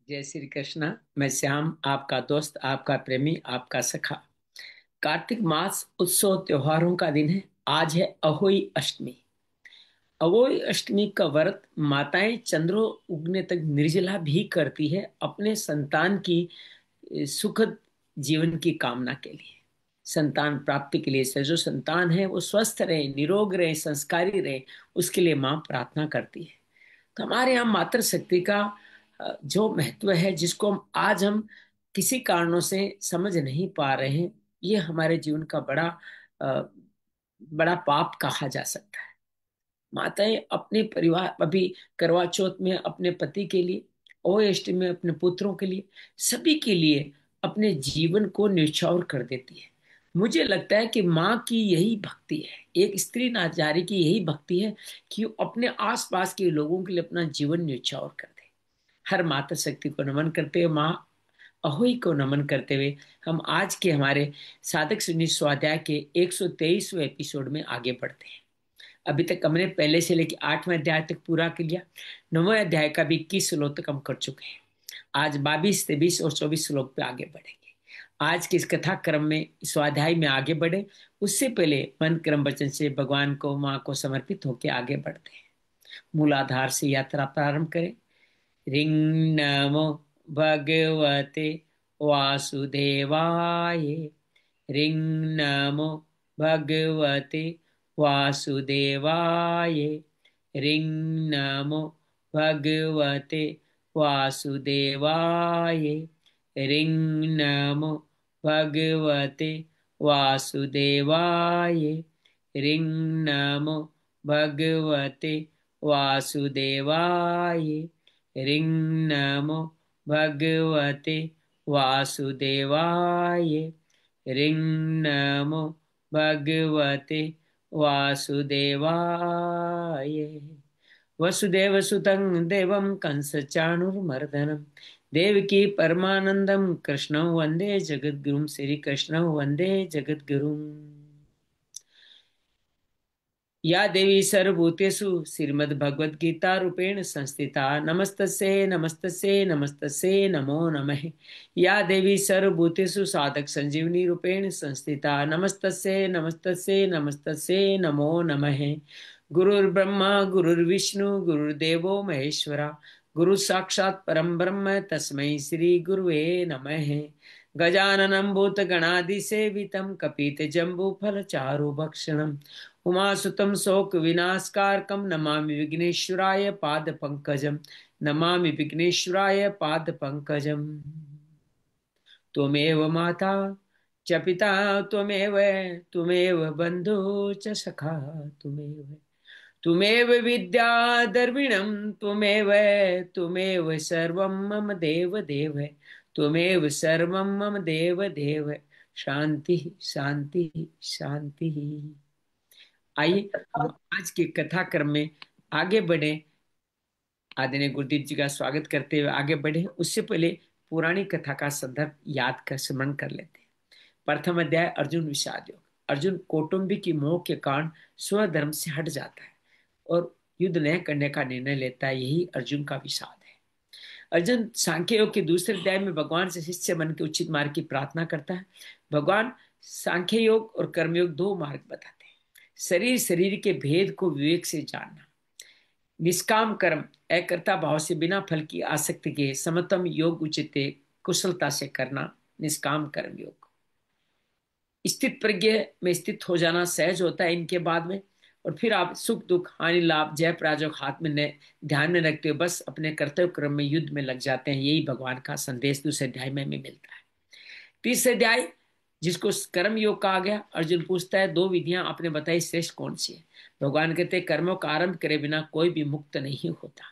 जय श्री कृष्ण। मैं श्याम, आपका दोस्त, आपका प्रेमी, आपका सखा। कार्तिक मास उत्सव त्योहारों का दिन है। आज है अहोई अष्टमी। अहोई अष्टमी का व्रत माताएं चंद्रो उगने तक निर्जला भी करती है, अपने संतान की सुखद जीवन की कामना के लिए, संतान प्राप्ति के लिए। से जो संतान है वो स्वस्थ रहे, निरोग रहे, संस्कारी रहे, उसके लिए माँ प्रार्थना करती है। तो हमारे यहाँ मातृ शक्ति का जो महत्व है, जिसको हम किसी कारणों से समझ नहीं पा रहे हैं, ये हमारे जीवन का अ, बड़ा पाप कहा जा सकता है। माताएं अपने परिवार, अभी करवा चौथ में अपने पति के लिए, ओएष्ट में अपने पुत्रों के लिए, सभी के लिए अपने जीवन को न्यौछावर कर देती है। मुझे लगता है कि माँ की यही भक्ति है, एक स्त्री नारी की यही भक्ति है कि वो अपने आसपास के लोगों के लिए अपना जीवन न्यौछावर कर दे। हर माता शक्ति को नमन करते हुए, माँ अहोई को नमन करते हुए, हम आज के हमारे साधक सुनी स्वाध्याय के 123वें एपिसोड में आगे बढ़ते हैं। अभी तक हमने पहले से लेकर 8वें अध्याय तक पूरा कर लिया। 9वें अध्याय का भी 21 श्लोक तक हम कर चुके हैं। आज 22, 23 और 24 श्लोक पे आगे बढ़ेंगे। आज के इस कथा क्रम में, स्वाध्याय में आगे बढ़े उससे पहले मन क्रम वचन से भगवान को, माँ को समर्पित होकर आगे बढ़ते हैं। मूलाधार से यात्रा प्रारंभ करें। रिंग नमो भगवते वासुदेवाय। रिंग नमो भगवते वासुदेवाय। रिंग नमो भगवते वासुदेवाय। रिंग नमो भगवते वासुदेवाय। रिंग नमो भगवते वासुदेवाय। रिंग नमो भगवते वासुदेवाय। रिंग नमो भगवते वासुदेवाय। वसुदेवसुतं देवं कंसचाणूरमर्दनं देवकी परमानंदं कृष्णं वंदे जगद्गुरुं। श्री कृष्णं वंदे जगद्गुरुं। या देवी सर्वभूतेषु श्रीमद्भगवद्गीता रूपेण संस्थिता नमस्तस्यै नमस्तस्यै नमस्तस्यै नमो नमः। या देवी सर्वभूतेषु साधक संजीवनी रूपेण संस्थिता नमस्तस्यै नमस्तस्यै नमस्तस्यै नमो नमः। गुरुर्ब्रह्मा गुरुर्विष्णु गुरुर्देवो महेश्वरा, गुरु साक्षात् परम ब्रह्म तस्मै श्री गुरुवे नमः। गजाननं भूतगणादिसेवितं कपितजम्बूफलचारुभक्षणम् उमासुतं शोकविनाशकारकं नमामि विघ्नेश्वराय पादपङ्कजं। नमामि विघ्नेश्वराय पादपङ्कजम्। त्वमेव माता च पिता त्वमेव, त्वमेव बन्धु च सखा त्वमेव, त्वमेव विद्या द्रविणं त्वमेव, त्वमेव सर्वं मम देव देव, त्वमेव सर्वं मम देव देव। शांति शांति शांति। आइए हम आज के कथा क्रम में आगे बढ़े। आदरणीय गुरुदेव जी का स्वागत करते हुए आगे बढ़े उससे पहले पुरानी कथा का संदर्भ याद कर स्मरण कर लेते हैं। प्रथम अध्याय अर्जुन विषाद योग। अर्जुन कौटुंबिक मोह के कारण स्वधर्म से हट जाता है और युद्ध न करने का निर्णय लेता है। यही अर्जुन का विषाद है। अर्जुन सांख्य योग के दूसरे अध्याय में भगवान से शिष्य बन के उचित मार्ग की प्रार्थना करता है। भगवान सांख्य योग और कर्मयोग दो मार्ग बताते हैं। शरीर शरीर के भेद को विवेक से जानना, निष्काम कर्म एकर्ता भाव से बिना फल की आसक्ति के समतम योग उचित कुशलता से करना, निष्काम कर्म योग। स्थित प्रज्ञ में स्थित हो जाना सहज होता है इनके बाद में। और फिर आप सुख दुख हानि लाभ जय पराजय हाथ में ध्यान में रखते हुए बस अपने कर्तव्य क्रम में युद्ध में लग जाते हैं। यही भगवान का संदेश दूसरे अध्याय में हमें मिलता है। तीसरे अध्याय जिसको कर्म योग कहा गया, अर्जुन पूछता है दो विधियां आपने बताई, श्रेष्ठ कौन सी है? भगवान कहते हैं कर्मों का आरंभ करे बिना कोई भी मुक्त नहीं होता।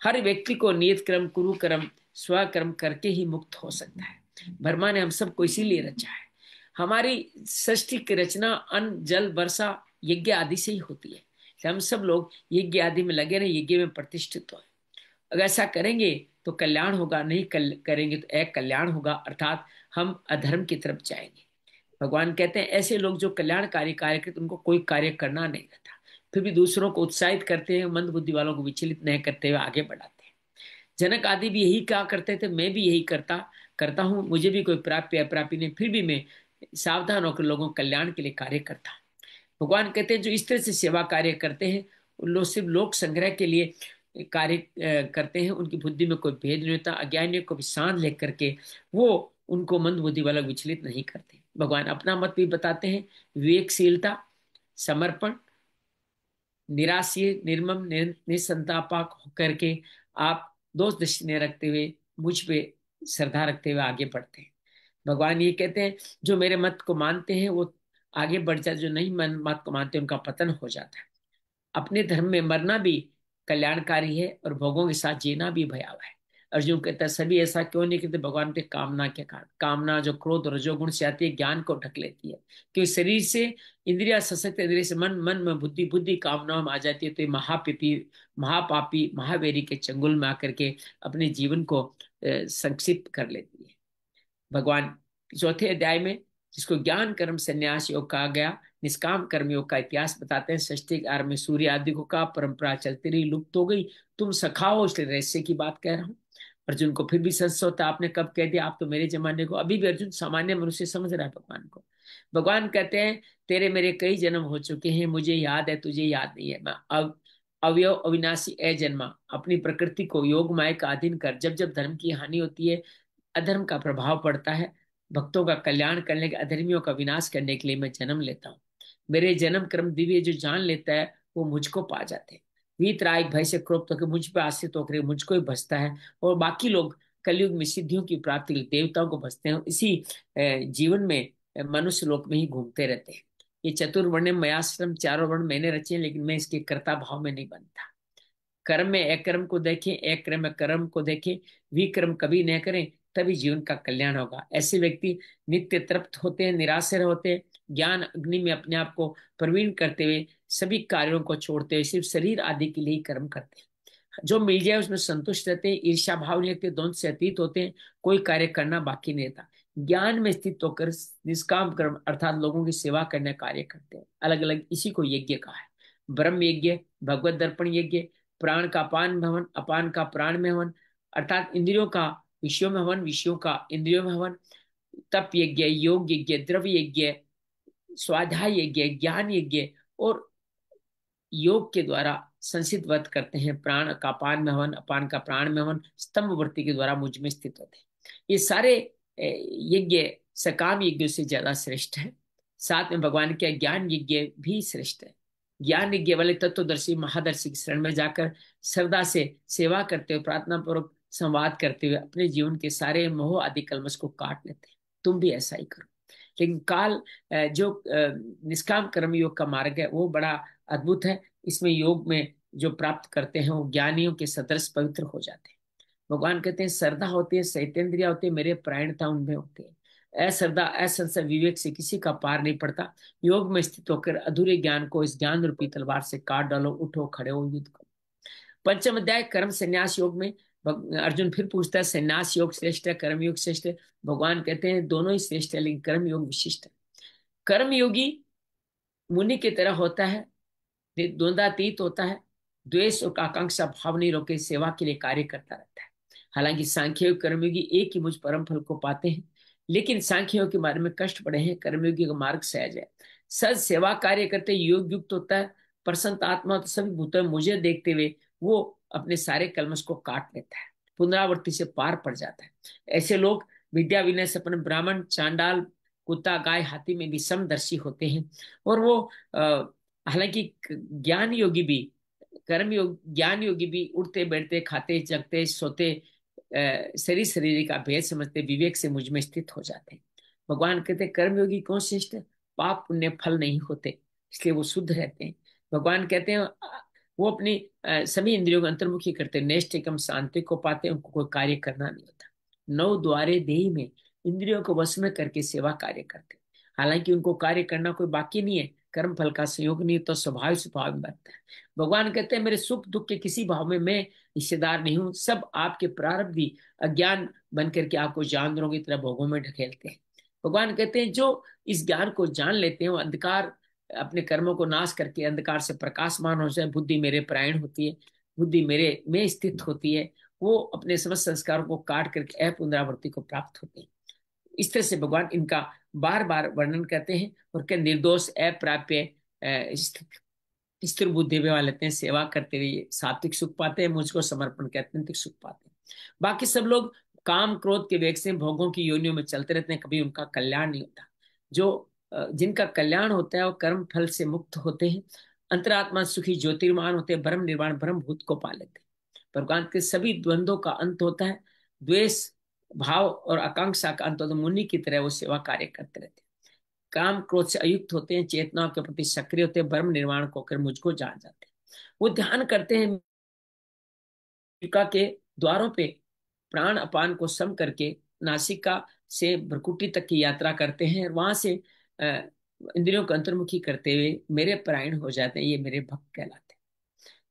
हर व्यक्ति को नियत कर्म कुरु कर्म स्वकर्म करके ही मुक्त हो सकता है। ब्रह्मा ने हम सबको इसीलिए रचा है। हमारी सृष्टि की रचना अन्न जल वर्षा यज्ञ आदि से ही होती है। हम सब लोग यज्ञ आदि में लगे रहे, यज्ञ में प्रतिष्ठित हो। अगर ऐसा करेंगे तो कल्याण होगा, नहीं करेंगे तो एक कल्याण होगा, अर्थात हम अधर्म की तरफ जाएंगे। भगवान कहते हैं ऐसे लोग जो कल्याणकारी कार्य करते उनको कोई कार्य करना नहीं रहता, फिर भी दूसरों को उत्साहित करते हैं, मंद बुद्धि वालों को विचलित नहीं करते हुए आगे बढ़ाते हैं। जनक आदि भी यही कहा करते थे, मैं भी यही करता करता हूँ, मुझे भी कोई प्राप्य अप्राप्य नहीं, फिर भी मैं सावधान होकर लोगों के कल्याण के लिए कार्य करता हूँ। भगवान कहते हैं जो इस तरह से सेवा कार्य करते हैं, उन लोग सिर्फ लोक संग्रह के लिए कार्य करते हैं, उनकी बुद्धि में कोई भेद नहीं होता, अज्ञानियों को भी साथ लेकर के वो उनको मंद बुद्धि वाला विचलित नहीं करते। भगवान अपना मत भी बताते हैं, विवेकशीलता, समर्पण, निराशीय, निर्मम, निसंतापक होकर के आप दोष दृष्टि न रखते हुए मुझ पे श्रद्धा रखते हुए आगे बढ़ते हैं। भगवान ये कहते हैं जो मेरे मत को मानते हैं वो आगे बढ़ जाते, जो नहीं मत को मानते उनका पतन हो जाता है। अपने धर्म में मरना भी कल्याणकारी है और भोगों के साथ जीना भी भयावह है। अर्जुन कहता है सभी ऐसा क्यों नहीं करते, भगवान के कामना के कारण। कामना जो क्रोध और रजोगुण से आती है ज्ञान को ढक लेती है, क्योंकि शरीर से इंद्रिया सशक्त, इंद्रिय से मन, मन में बुद्धि, बुद्धि कामनाओं में आ जाती है, तो ये महापिपी, महापापी, महावेरी के चंगुल में आकर के अपने जीवन को संक्षिप्त कर लेती है। भगवान चौथे अध्याय में जिसको ज्ञान कर्म संन्यास योग कहा गया, निष्काम कर्म योग का इतिहास बताते हैं। सृष्टि के आरंभ में सूर्य आदि को कहा, परंपरा चलती रही, लुप्त हो गई, तुम सखाओ, इसलिए रहस्य की बात कह रहा हूँ। अर्जुन को फिर भी संशय होता, आपने कब कह दिया, आप तो मेरे जमाने को। अभी भी अर्जुन सामान्य मनुष्य समझ रहा है भगवान को। भगवान कहते हैं तेरे मेरे कई जन्म हो चुके हैं, मुझे याद है, तुझे याद नहीं है। मैं अब अवयव अविनाशी अजन्मा, अपनी प्रकृति को योग माया का अधीन कर जब जब धर्म की हानि होती है, अधर्म का प्रभाव पड़ता है, भक्तों का कल्याण करने के, अधर्मियों का विनाश करने के लिए मैं जन्म लेता हूँ। मेरे जन्म कर्म दिव्य जो जान लेता है वो मुझको पा जाते हैं। वीतराग भय से क्रोध होकर मुझ पर आश्रित होकर मुझको ही भजता है, और बाकी लोग कलयुग में सिद्धियों की प्राप्ति के लिए देवताओं को भजते हैं, इसी जीवन में मनुष्य लोक में ही घूमते रहते हैं। ये चतुर्वर्ण मयाश्रम चारों वर्ण मैंने रचे हैं, लेकिन मैं इसके कर्ता भाव में नहीं बनता। कर्म में अकर्म को देखें, अकर्म में कर्म को देखें, विक्रम कभी न करें, तभी जीवन का कल्याण होगा। ऐसे व्यक्ति नित्य तृप्त होते हैं, निराशर होते हैं, ज्ञान अग्नि में अपने आप को प्रवीण करते हुए सभी कार्यों को छोड़ते हुए सिर्फ शरीर आदि के लिए ही कर्म करते हैं। जो मिल जाए उसमें संतुष्ट रहते हैं, ईर्ष्या भाव नहीं रखते, द्वंद से अतीत होते हैं, कोई कार्य करना बाकी नहीं रहता। ज्ञान में स्थित होकर निष्काम कर्म अर्थात लोगों की सेवा करने का कार्य करते हैं। अलग अलग इसी को यज्ञ कहा है। ब्रह्म यज्ञ, भगवत दर्पण यज्ञ, प्राण का अपान में हवन, अपान का प्राण में हवन, अर्थात इंद्रियों का विषयों में हवन, विषयों का इंद्रियों में हवन, तप यज्ञ, योग यज्ञ, द्रव्य यज्ञ, स्वाध्याय यज्ञ, ज्ञान यज्ञ, और योग के द्वारा संसित व्रत करते हैं। प्राण का अपान में हवन, अपान का प्राण में हवन, स्तंभवर्ती के द्वारा मुझ में स्थित होते हैं। ये सारे यज्ञ सकाम यज्ञों से ज्यादा श्रेष्ठ है। साथ में भगवान के ज्ञान यज्ञ भी श्रेष्ठ है। ज्ञान यज्ञ वाले तत्वदर्शी महादर्शी की शरण में जाकर श्रद्धा से सेवा करते हुए, प्रार्थना पूर्वक संवाद करते हुए अपने जीवन के सारे मोह आदि कल्मश को काट लेते हैं। तुम भी ऐसा ही करो। लेकिन जो निष्काम कर्म योग का मार्ग है वो बड़ा अद्भुत है। इसमें योग में जो प्राप्त करते हैं वो ज्ञानियों के सदृश पवित्र हो जाते हैं। भगवान कहते हैं श्रद्धा होती है, सैतेंद्रिया होती है, मेरे प्राणता उनमें होते हैं। अश्रद्धा असंशय विवेक से किसी का पार नहीं पड़ता। योग में स्थित होकर अधूरे ज्ञान को इस ज्ञान रूपी तलवार से काट डालो, उठो, खड़े हो, युद्ध करो। पंचम अध्याय कर्म संन्यास योग में अर्जुन फिर पूछता है संन्यास योग श्रेष्ठ है, कर्म योग श्रेष्ठ है। भगवान कहते हैं दोनों ही श्रेष्ठ है, लेकिन कर्म योग विशिष्ट है। कर्म योगी मुनि की तरह होता है, द्वंद्वातीत होता है, द्वेष और आकांक्षा भाव नहीं रोके सेवा के लिए कार्य करता रहता है। हालांकि सांख्य योग कर्मयोगी एक ही मुझ परम फल को पाते हैं, लेकिन सांख्य योग के बारे में कष्ट पड़े हैं, कर्मयोगी का मार्ग सहज है। सद सेवा कार्य करते योग युक्त होता है, प्रसन्न आत्मा तो सभी भूतों में मुझे देखते हुए वो अपने सारे कलमश को काट लेता है, पुनरावृत्ति से पार पड़ जाता है। ऐसे लोग विद्या विनय से अपने ब्राह्मण, चांडाल, कुत्ता, गाय, हाथी में भी समदर्शी होते हैं। और वो हालांकि ज्ञान योगी भी, कर्म योग ज्ञान योगी भी उठते बैठते खाते जगते सोते शरीर शरीर का भेद समझते विवेक से मुझ में स्थित हो जाते हैं। भगवान कहते हैं कर्म योगी कौन श्रेष्ठ है, पाप पुण्य फल नहीं होते, इसलिए वो शुद्ध रहते हैं। भगवान कहते हैं वो अपनी सभी इंद्रियों को अंतर्मुखी करते हैं, नैष्ठ एकम शांति को पाते हैं, उनको कोई कार्य करना नहीं होता। नौ द्वारे देही में इंद्रियों को वश में करके सेवा कार्य करते हैं। हालांकि उनको कार्य करना कोई बाकी नहीं है, कर्म फल का संयोग नहीं तो स्वभाव स्वभाव में बनता है। भगवान कहते हैं मेरे सुख दुख के किसी भाव में मैं हिस्सेदार नहीं हूं, सब आपके प्रारब्ध ही अज्ञान बन करके आपको जानवरों की तरह भोगों में ढकेलते हैं। भगवान कहते हैं जो इस ज्ञान को जान लेते हैं वो अंधकार अपने कर्मों को नाश करके अंधकार से प्रकाशमान हो जाए। बुद्धि मेरे प्राण होती है, बुद्धि मेरे में स्थित होती है, वो अपने समस्त संस्कारों को काट करके अपुनरावृत्ति को प्राप्त होते हैं। इस तरह से भगवान इनका बार बार वर्णन करते हैं और क्या निर्दोष अप्राप्य स्थिर बुद्धि वाले लेते हैं, सेवा करते हुए सात्विक सुख पाते हैं, मुझको समर्पण के अत्यंतिक सुख पाते हैं। बाकी सब लोग काम क्रोध के वेग से भोगों की योनियों में चलते रहते हैं, कभी उनका कल्याण नहीं होता। जो जिनका कल्याण होता है वो कर्म फल से मुक्त होते हैं, अंतरात्मा सुखी ज्योतिर्मान होते हैं, ब्रह्म निर्वाण ब्रह्म भूत को पा लेते हैं। भगवान के सभी द्वंद्वों का अंत होता है, द्वेष भाव और आकांक्षा का अंत होता है। मुनि की तरह वो सेवा कार्य करते रहते हैं, काम क्रोध से अयुक्त होते हैं, चेतनाओं के प्रति सक्रिय होते हैं, ब्रह्म निर्माण को कर मुझको जान जाते हैं। वो ध्यान करते हैं नासिका के द्वारों पे, प्राण अपान को सम करके नासिका से भ्रुकुटी तक की यात्रा करते हैं, और वहां से अ, इंद्रियों को अंतर्मुखी करते हुए मेरे परायण हो जाते हैं। ये मेरे भक्त कहलाते हैं।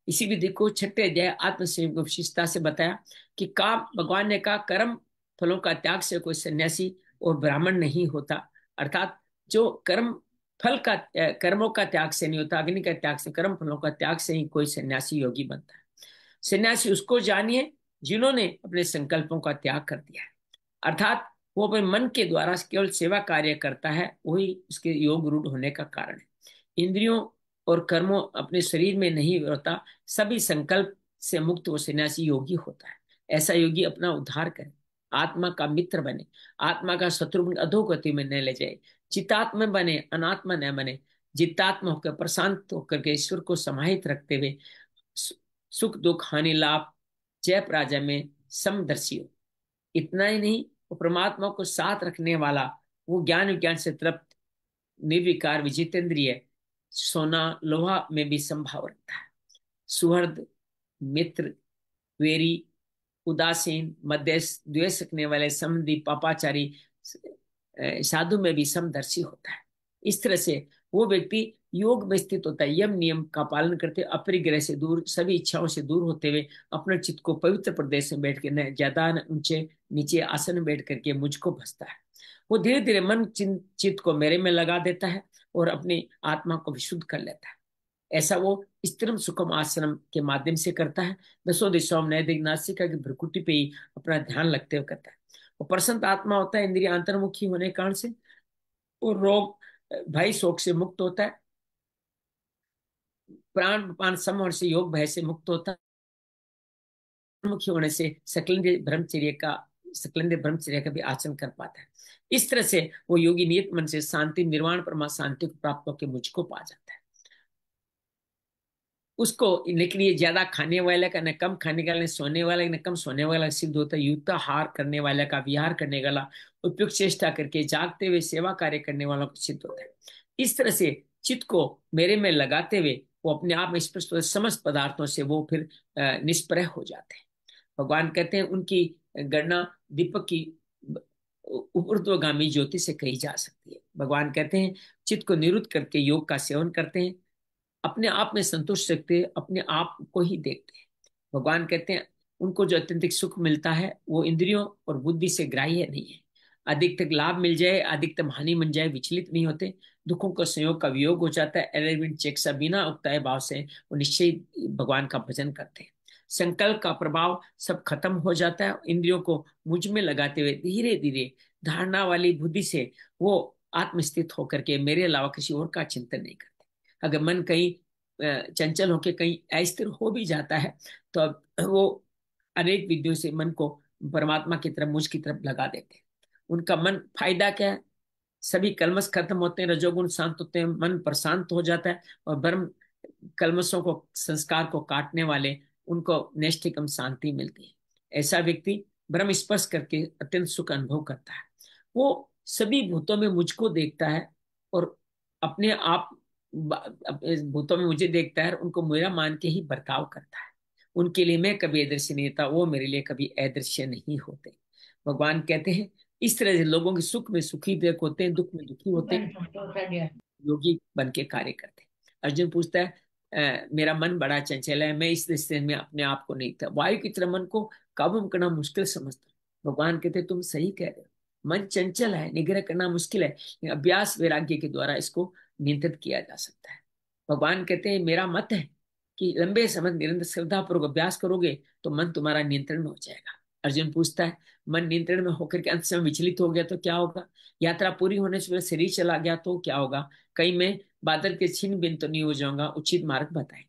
इसी विधि को छठे अध्याय आत्मसंयम को विशिष्टता से बताया कि काम, भगवान ने कहा कर्म फलों का त्याग से कोई सन्यासी और ब्राह्मण नहीं होता। अर्थात जो कर्म फल का कर्मों का त्याग से नहीं होता, अग्नि का त्याग से, कर्म फलों का त्याग से ही कोई सन्यासी योगी बनता है। सन्यासी उसको जानिए जिन्होंने अपने संकल्पों का त्याग कर दिया है, अर्थात वो अपने मन के द्वारा केवल सेवा कार्य करता है, वही उसके योग रूढ़ होने का कारण है। इंद्रियों और कर्मों अपने शरीर में नहीं होता, सभी संकल्प से मुक्त वो सन्यासी योगी होता है। ऐसा योगी अपना उद्धार करे, आत्मा का मित्र बने, आत्मा का शत्रु अधोगति में न ले जाए, चितात्मा बने, अनात्मा न बने, जितात्मा होकर प्रशांत होकर के ईश्वर को समाहित रखते हुए सु- सुख दुख हानि लाभ जय पराजय में समदर्शी हो। इतना ही नहीं, वो परमात्मा को साथ रखने वाला, वो ज्ञान विज्ञान से तृप्त, निर्विकार विजितेंद्रिय, सोना लोहा में भी संभाव रखता है। सुहृद मित्र वेरी उदासीन मध्यस्थ द्वेष रखने वाले समधी पापाचारी साधु में भी समदर्शी होता है। इस तरह से वो व्यक्ति योग में स्थित होता है, यम नियम का पालन करते, अपरिग्रह से दूर, सभी इच्छाओं से दूर होते हुए अपने चित्त को पवित्र प्रदेश में बैठ के, न ज्यादा न ऊंचे नीचे आसन में बैठ करके मुझको भसता है। वो धीरे धीरे मन चित्त को मेरे में लगा देता है और अपनी आत्मा को विशुद्ध कर लेता है। ऐसा वो स्थिरम सुखम आश्रम के माध्यम से करता है। दसों दिशाओं में नैतिक नासिका की भ्रुकुटी पे ही अपना ध्यान लगते हुए करता है। वो प्रसन्न आत्मा होता है, इंद्रिय अंतर्मुखी होने के कारण से। और रोग भय शोक से मुक्त होता है, प्राण पान सम होने से योग भय से मुक्त होता है, मुखी होने से सकलिंद ब्रह्मचर्य का भी आचरण कर पाता है। इस तरह से वो योगी नियत मन से शांति निर्वाण परमा शांति को प्राप्त होकर मुझको पा जाता है। उसको, लेकिन ये ज्यादा खाने वाले का न कम खाने वाला, न सोने वाला न कम सोने वाला सिद्ध होता है। युक्ताहार करने वाला का, विहार करने वाला, उपयुक्त चेष्टा करके जागते हुए सेवा कार्य करने वालों को सिद्ध होता है। इस तरह से चित्त को मेरे में लगाते हुए वो अपने आप में स्पष्ट होते समस्त पदार्थों से वो फिर निष्प्रह हो जाते हैं। भगवान कहते हैं उनकी गणना दीपक की ऊर्ध्वगामी ज्योति से कही जा सकती है। भगवान कहते हैं चित्त को निरुद्ध करके योग का सेवन करते हैं, अपने आप में संतुष्ट रखते हैं, अपने आप को ही देखते हैं। भगवान कहते हैं उनको जो अत्यंतिक सुख मिलता है वो इंद्रियों और बुद्धि से ग्राह्य नहीं है। अधिकतम लाभ मिल जाए, अधिकतम हानि बन जाए, विचलित नहीं होते। दुखों का संयोग का वियोग हो जाता है, एलिमेंट चेक सा बिना उगताए भाव से वो निश्चय भगवान का भजन करते हैं। संकल्प का प्रभाव सब खत्म हो जाता है। इंद्रियों को मुझ में लगाते हुए धीरे धीरे धारणा वाली बुद्धि से वो आत्मस्थित होकर के मेरे अलावा किसी और का चिंतन नहीं करते। अगर मन कहीं चंचल होकर कहीं अस्थिर हो भी जाता है तो अब वो अनेक विधियों से मन को परमात्मा की तरफ, मुझ की तरफ लगा देते हैं। उनका मन, फायदा क्या है, सभी कलमश खत्म होते हैं, रजोगुण शांत होते हैं, मन प्रशांत हो जाता है, और ब्रह्म कलमशों को, संस्कार को काटने वाले, उनको नैष्ठिकम शांति मिलती है। ऐसा व्यक्ति ब्रह्म स्पर्श करके अत्यंत सुख अनुभव करता है। वो सभी भूतों में मुझको देखता है और अपने आप भूतों में मुझे देखता है और उनको मेरा मान के ही बर्ताव करता है। उनके लिए मैं कभी अदृश्य नहीं था, वो मेरे लिए कभी अदृश्य नहीं होते। भगवान कहते हैं इस तरह से लोगों के सुख में सुखी देख होते हैं, दुख में दुखी होते हैं, योगी बन के कार्य करते हैं। अर्जुन पूछता है मेरा मन बड़ा चंचल है, मैं इस रिश्ते में अपने आप को नहीं था, वायु की तरह मन को काबू करना मुश्किल समझता हूं। भगवान कहते तुम सही कह रहे हो, मन चंचल है, निग्रह करना मुश्किल है, लेकिन अभ्यास वैराग्य के द्वारा इसको नियंत्रित किया जा सकता है। भगवान कहते हैं मेरा मत है कि लंबे समय निरंतर श्रद्धापूर्वक अभ्यास करोगे तो मन तुम्हारा नियंत्रण में हो जाएगा। अर्जुन पूछता है, मन नियंत्रण में होकर के अंत समय विचलित हो गया तो क्या होगा? यात्रा पूरी होने से पहले शरीर चला गया तो क्या होगा? कहीं मैं बादल के छीन बिन तो नहीं हो जाऊंगा? उचित मार्ग बताए।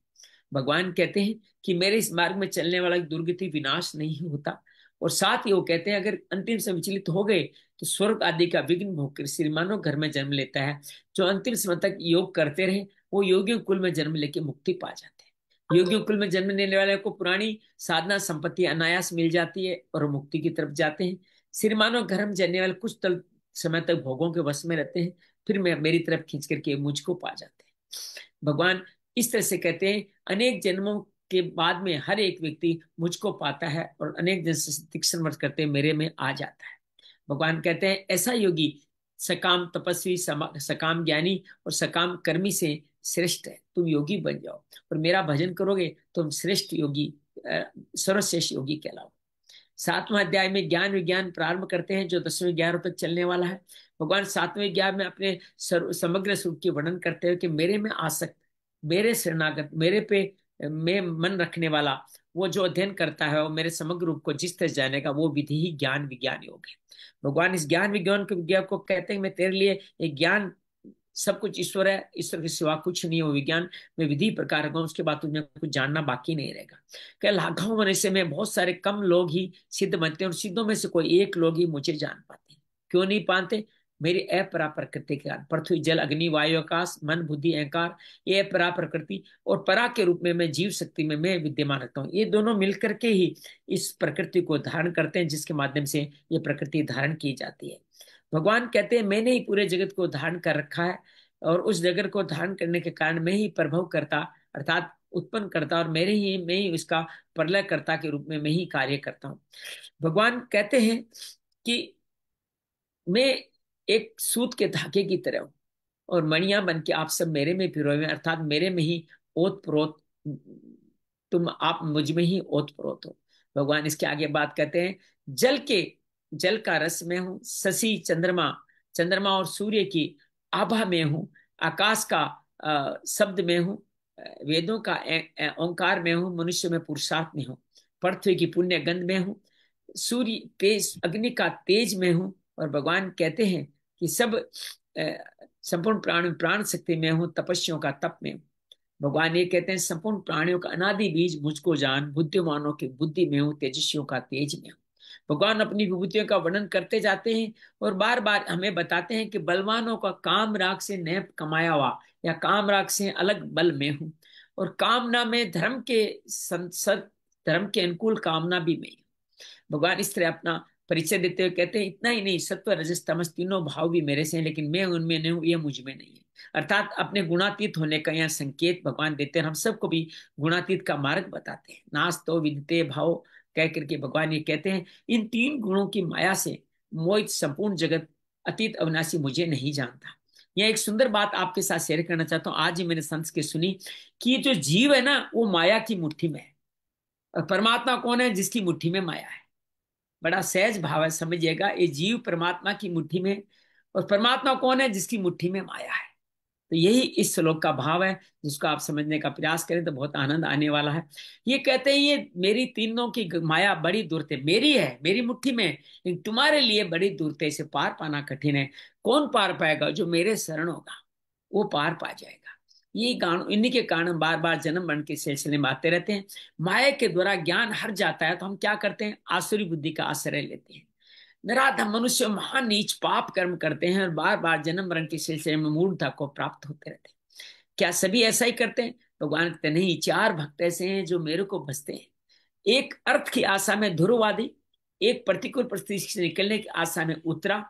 भगवान कहते हैं कि मेरे इस मार्ग में चलने वाला दुर्गति विनाश नहीं होता। और साथ ही वो कहते हैं, अगर अंतिम से विचलित हो गए तो स्वर्ग आदि का विघ्न होकर श्रीमानव घर में जन्म लेता है। जो अंतिम समय तक योग करते रहे वो योगियों कुल में जन्म लेके मुक्ति पा जाते हैं। योगियों कुल में जन्म लेने वाले को पुरानी साधना संपत्ति अनायास मिल जाती है और वो मुक्ति की तरफ जाते हैं। श्रीमानव घर में जन्ने वाले कुछ तल समय तक भोगों के वश में रहते हैं, फिर मैं मेरी तरफ खींच करके मुझको पा जाते हैं। भगवान इस तरह से कहते हैं, अनेक जन्मों के बाद में हर एक व्यक्ति मुझको पाता है और अनेक जन से तीक्ष्ण वर्ष करते मेरे में आ जाता है। भगवान कहते हैं, ऐसा योगी सकाम तपस्वी सकाम ज्ञानी और सकाम कर्मी से श्रेष्ठ है। तुम योगी बन जाओ और मेरा भजन करोगे, तुम श्रेष्ठ योगी, सर्वश्रेष्ठ योगी कहलाओ। 7वां अध्याय में ज्ञान विज्ञान प्रारंभ करते हैं जो 10वें ग्यारह तक चलने वाला है। भगवान 7वें अध्याय में अपने समग्र स्वरूप की वर्णन करते हैं कि मेरे में आसक्त, मेरे शरणागत, मेरे पे में मन रखने वाला, वो जो अध्ययन करता है वो मेरे समग्र रूप को जिस तरह जानेगा, वो विधि ही ज्ञान विज्ञान योग है। भगवान इस ज्ञान विज्ञान के विज्ञान को कहते हैं, मैं तेरे लिए एक ज्ञान, सब कुछ ईश्वर है, ईश्वर के सिवा कुछ नहीं हो, विज्ञान में विधि प्रकार का, उसके बाद तुम्हें कुछ जानना बाकी नहीं रहेगा। क्या लाखों मनुष्य में बहुत सारे कम लोग ही सिद्ध बनते हैं और सिद्धों में से कोई एक लोग ही मुझे जान पाते हैं। क्यों नहीं पाते? मेरी अपरा प्रकृति के कारण। पृथ्वी जल अग्नि वायु आकाश मन बुद्धि अहंकार, ये अपरा प्रकृति और परा के रूप में मैं जीव शक्ति में मैं विद्यमान रहता हूँ। ये दोनों मिलकर के ही इस प्रकृति को धारण करते हैं, जिसके माध्यम से ये प्रकृति धारण की जाती है। भगवान कहते हैं, मैंने ही पूरे जगत को धारण कर रखा है और उस जगत को धारण करने के कारण मैं ही प्रभव करता, अर्थात उत्पन्न करता, और मैं ही उसका प्रलय करता के रूप में मैं ही कार्य करता हूँ। भगवान कहते हैं कि मैं एक सूत के धागे की तरह हूँ और मणियां बन के आप सब मेरे में पिरोए हुए हैं, अर्थात मेरे में ही ओत प्रोत, तुम आप मुझ में ही ओत प्रोत हो। भगवान इसके आगे बात कहते हैं, जल का रस में हूँ, शशि चंद्रमा, चंद्रमा और सूर्य की आभा में हूँ, आकाश का शब्द में हूँ, वेदों का ओंकार में हूँ, मनुष्य में पुरुषार्थ में हूँ, पृथ्वी की पुण्य गंध में हूँ, सूर्य तेज अग्नि का तेज में हूँ। और भगवान कहते हैं कि सब संपूर्ण प्राण शक्ति में हूँ, तपस्वियों का तप में हूँ। भगवान ये कहते हैं, संपूर्ण प्राणियों का अनादि बीज मुझको जान, बुद्धिमानों की बुद्धि में हूँ, तेजस्वियों का तेज में हूँ। भगवान अपनी विभूतियों का वर्णन करते जाते हैं और बार बार हमें बताते हैं कि बलवानों का काम राग से न कमाया हुआ या काम राग से अलग बल में हूँ, और कामना में धर्म के संसद, धर्म के अनुकूल कामना भी में। भगवान इस तरह अपना परिचय देते हुए कहते हैं, इतना ही नहीं, सत्व रजस तमस तीनों भाव भी मेरे से हैं, लेकिन मैं उनमें नहीं हूँ, ये मुझ में नहीं है। अर्थात अपने गुणातीत होने का यहाँ संकेत भगवान देते हैं। हम सबको भी गुणातीत का मार्ग बताते हैं। नास तो विदते भाव कह करके भगवान ये कहते हैं, इन 3 गुणों की माया से मोहित संपूर्ण जगत अतीत अविनाशी मुझे नहीं जानता। यह एक सुंदर बात आपके साथ शेयर करना चाहता हूँ। आज ही मैंने संत के सुनी कि ये जो जीव है ना, वो माया की मुट्ठी में है, और परमात्मा कौन है? जिसकी मुट्ठी में माया है। बड़ा सहज भाव है, समझिएगा। ये जीव परमात्मा की मुट्ठी में, और परमात्मा कौन है? जिसकी मुट्ठी में माया है। तो यही इस श्लोक का भाव है, जिसको आप समझने का प्रयास करें तो बहुत आनंद आने वाला है। ये कहते हैं, ये मेरी तीनों की माया बड़ी दूर थे, मेरी है, मेरी मुट्ठी में, लेकिन तुम्हारे लिए बड़ी दूर थे, इसे पार पाना कठिन है। कौन पार पाएगा? जो मेरे शरण होगा वो पार पा जाएगा। ये गान, इन्हीं के कारण हम बार बार जन्म मरण के सिलसिले में आते रहते हैं। माया के द्वारा ज्ञान हर जाता है तो हम क्या करते हैं? आसुरी बुद्धि का आश्रय लेते हैं। नराधम मनुष्य महान नीच पाप कर्म करते हैं और बार बार जन्म मरण के सिलसिले में मूर्खता को प्राप्त होते रहते हैं। क्या सभी ऐसा ही करते हैं? भगवान कहते नहीं, 4 भक्त ऐसे हैं जो मेरे को भजते हैं। एक अर्थ की आशा में ध्रुववादी, एक प्रतिकूल परिस्थिति से निकलने की आशा में उत्तरा,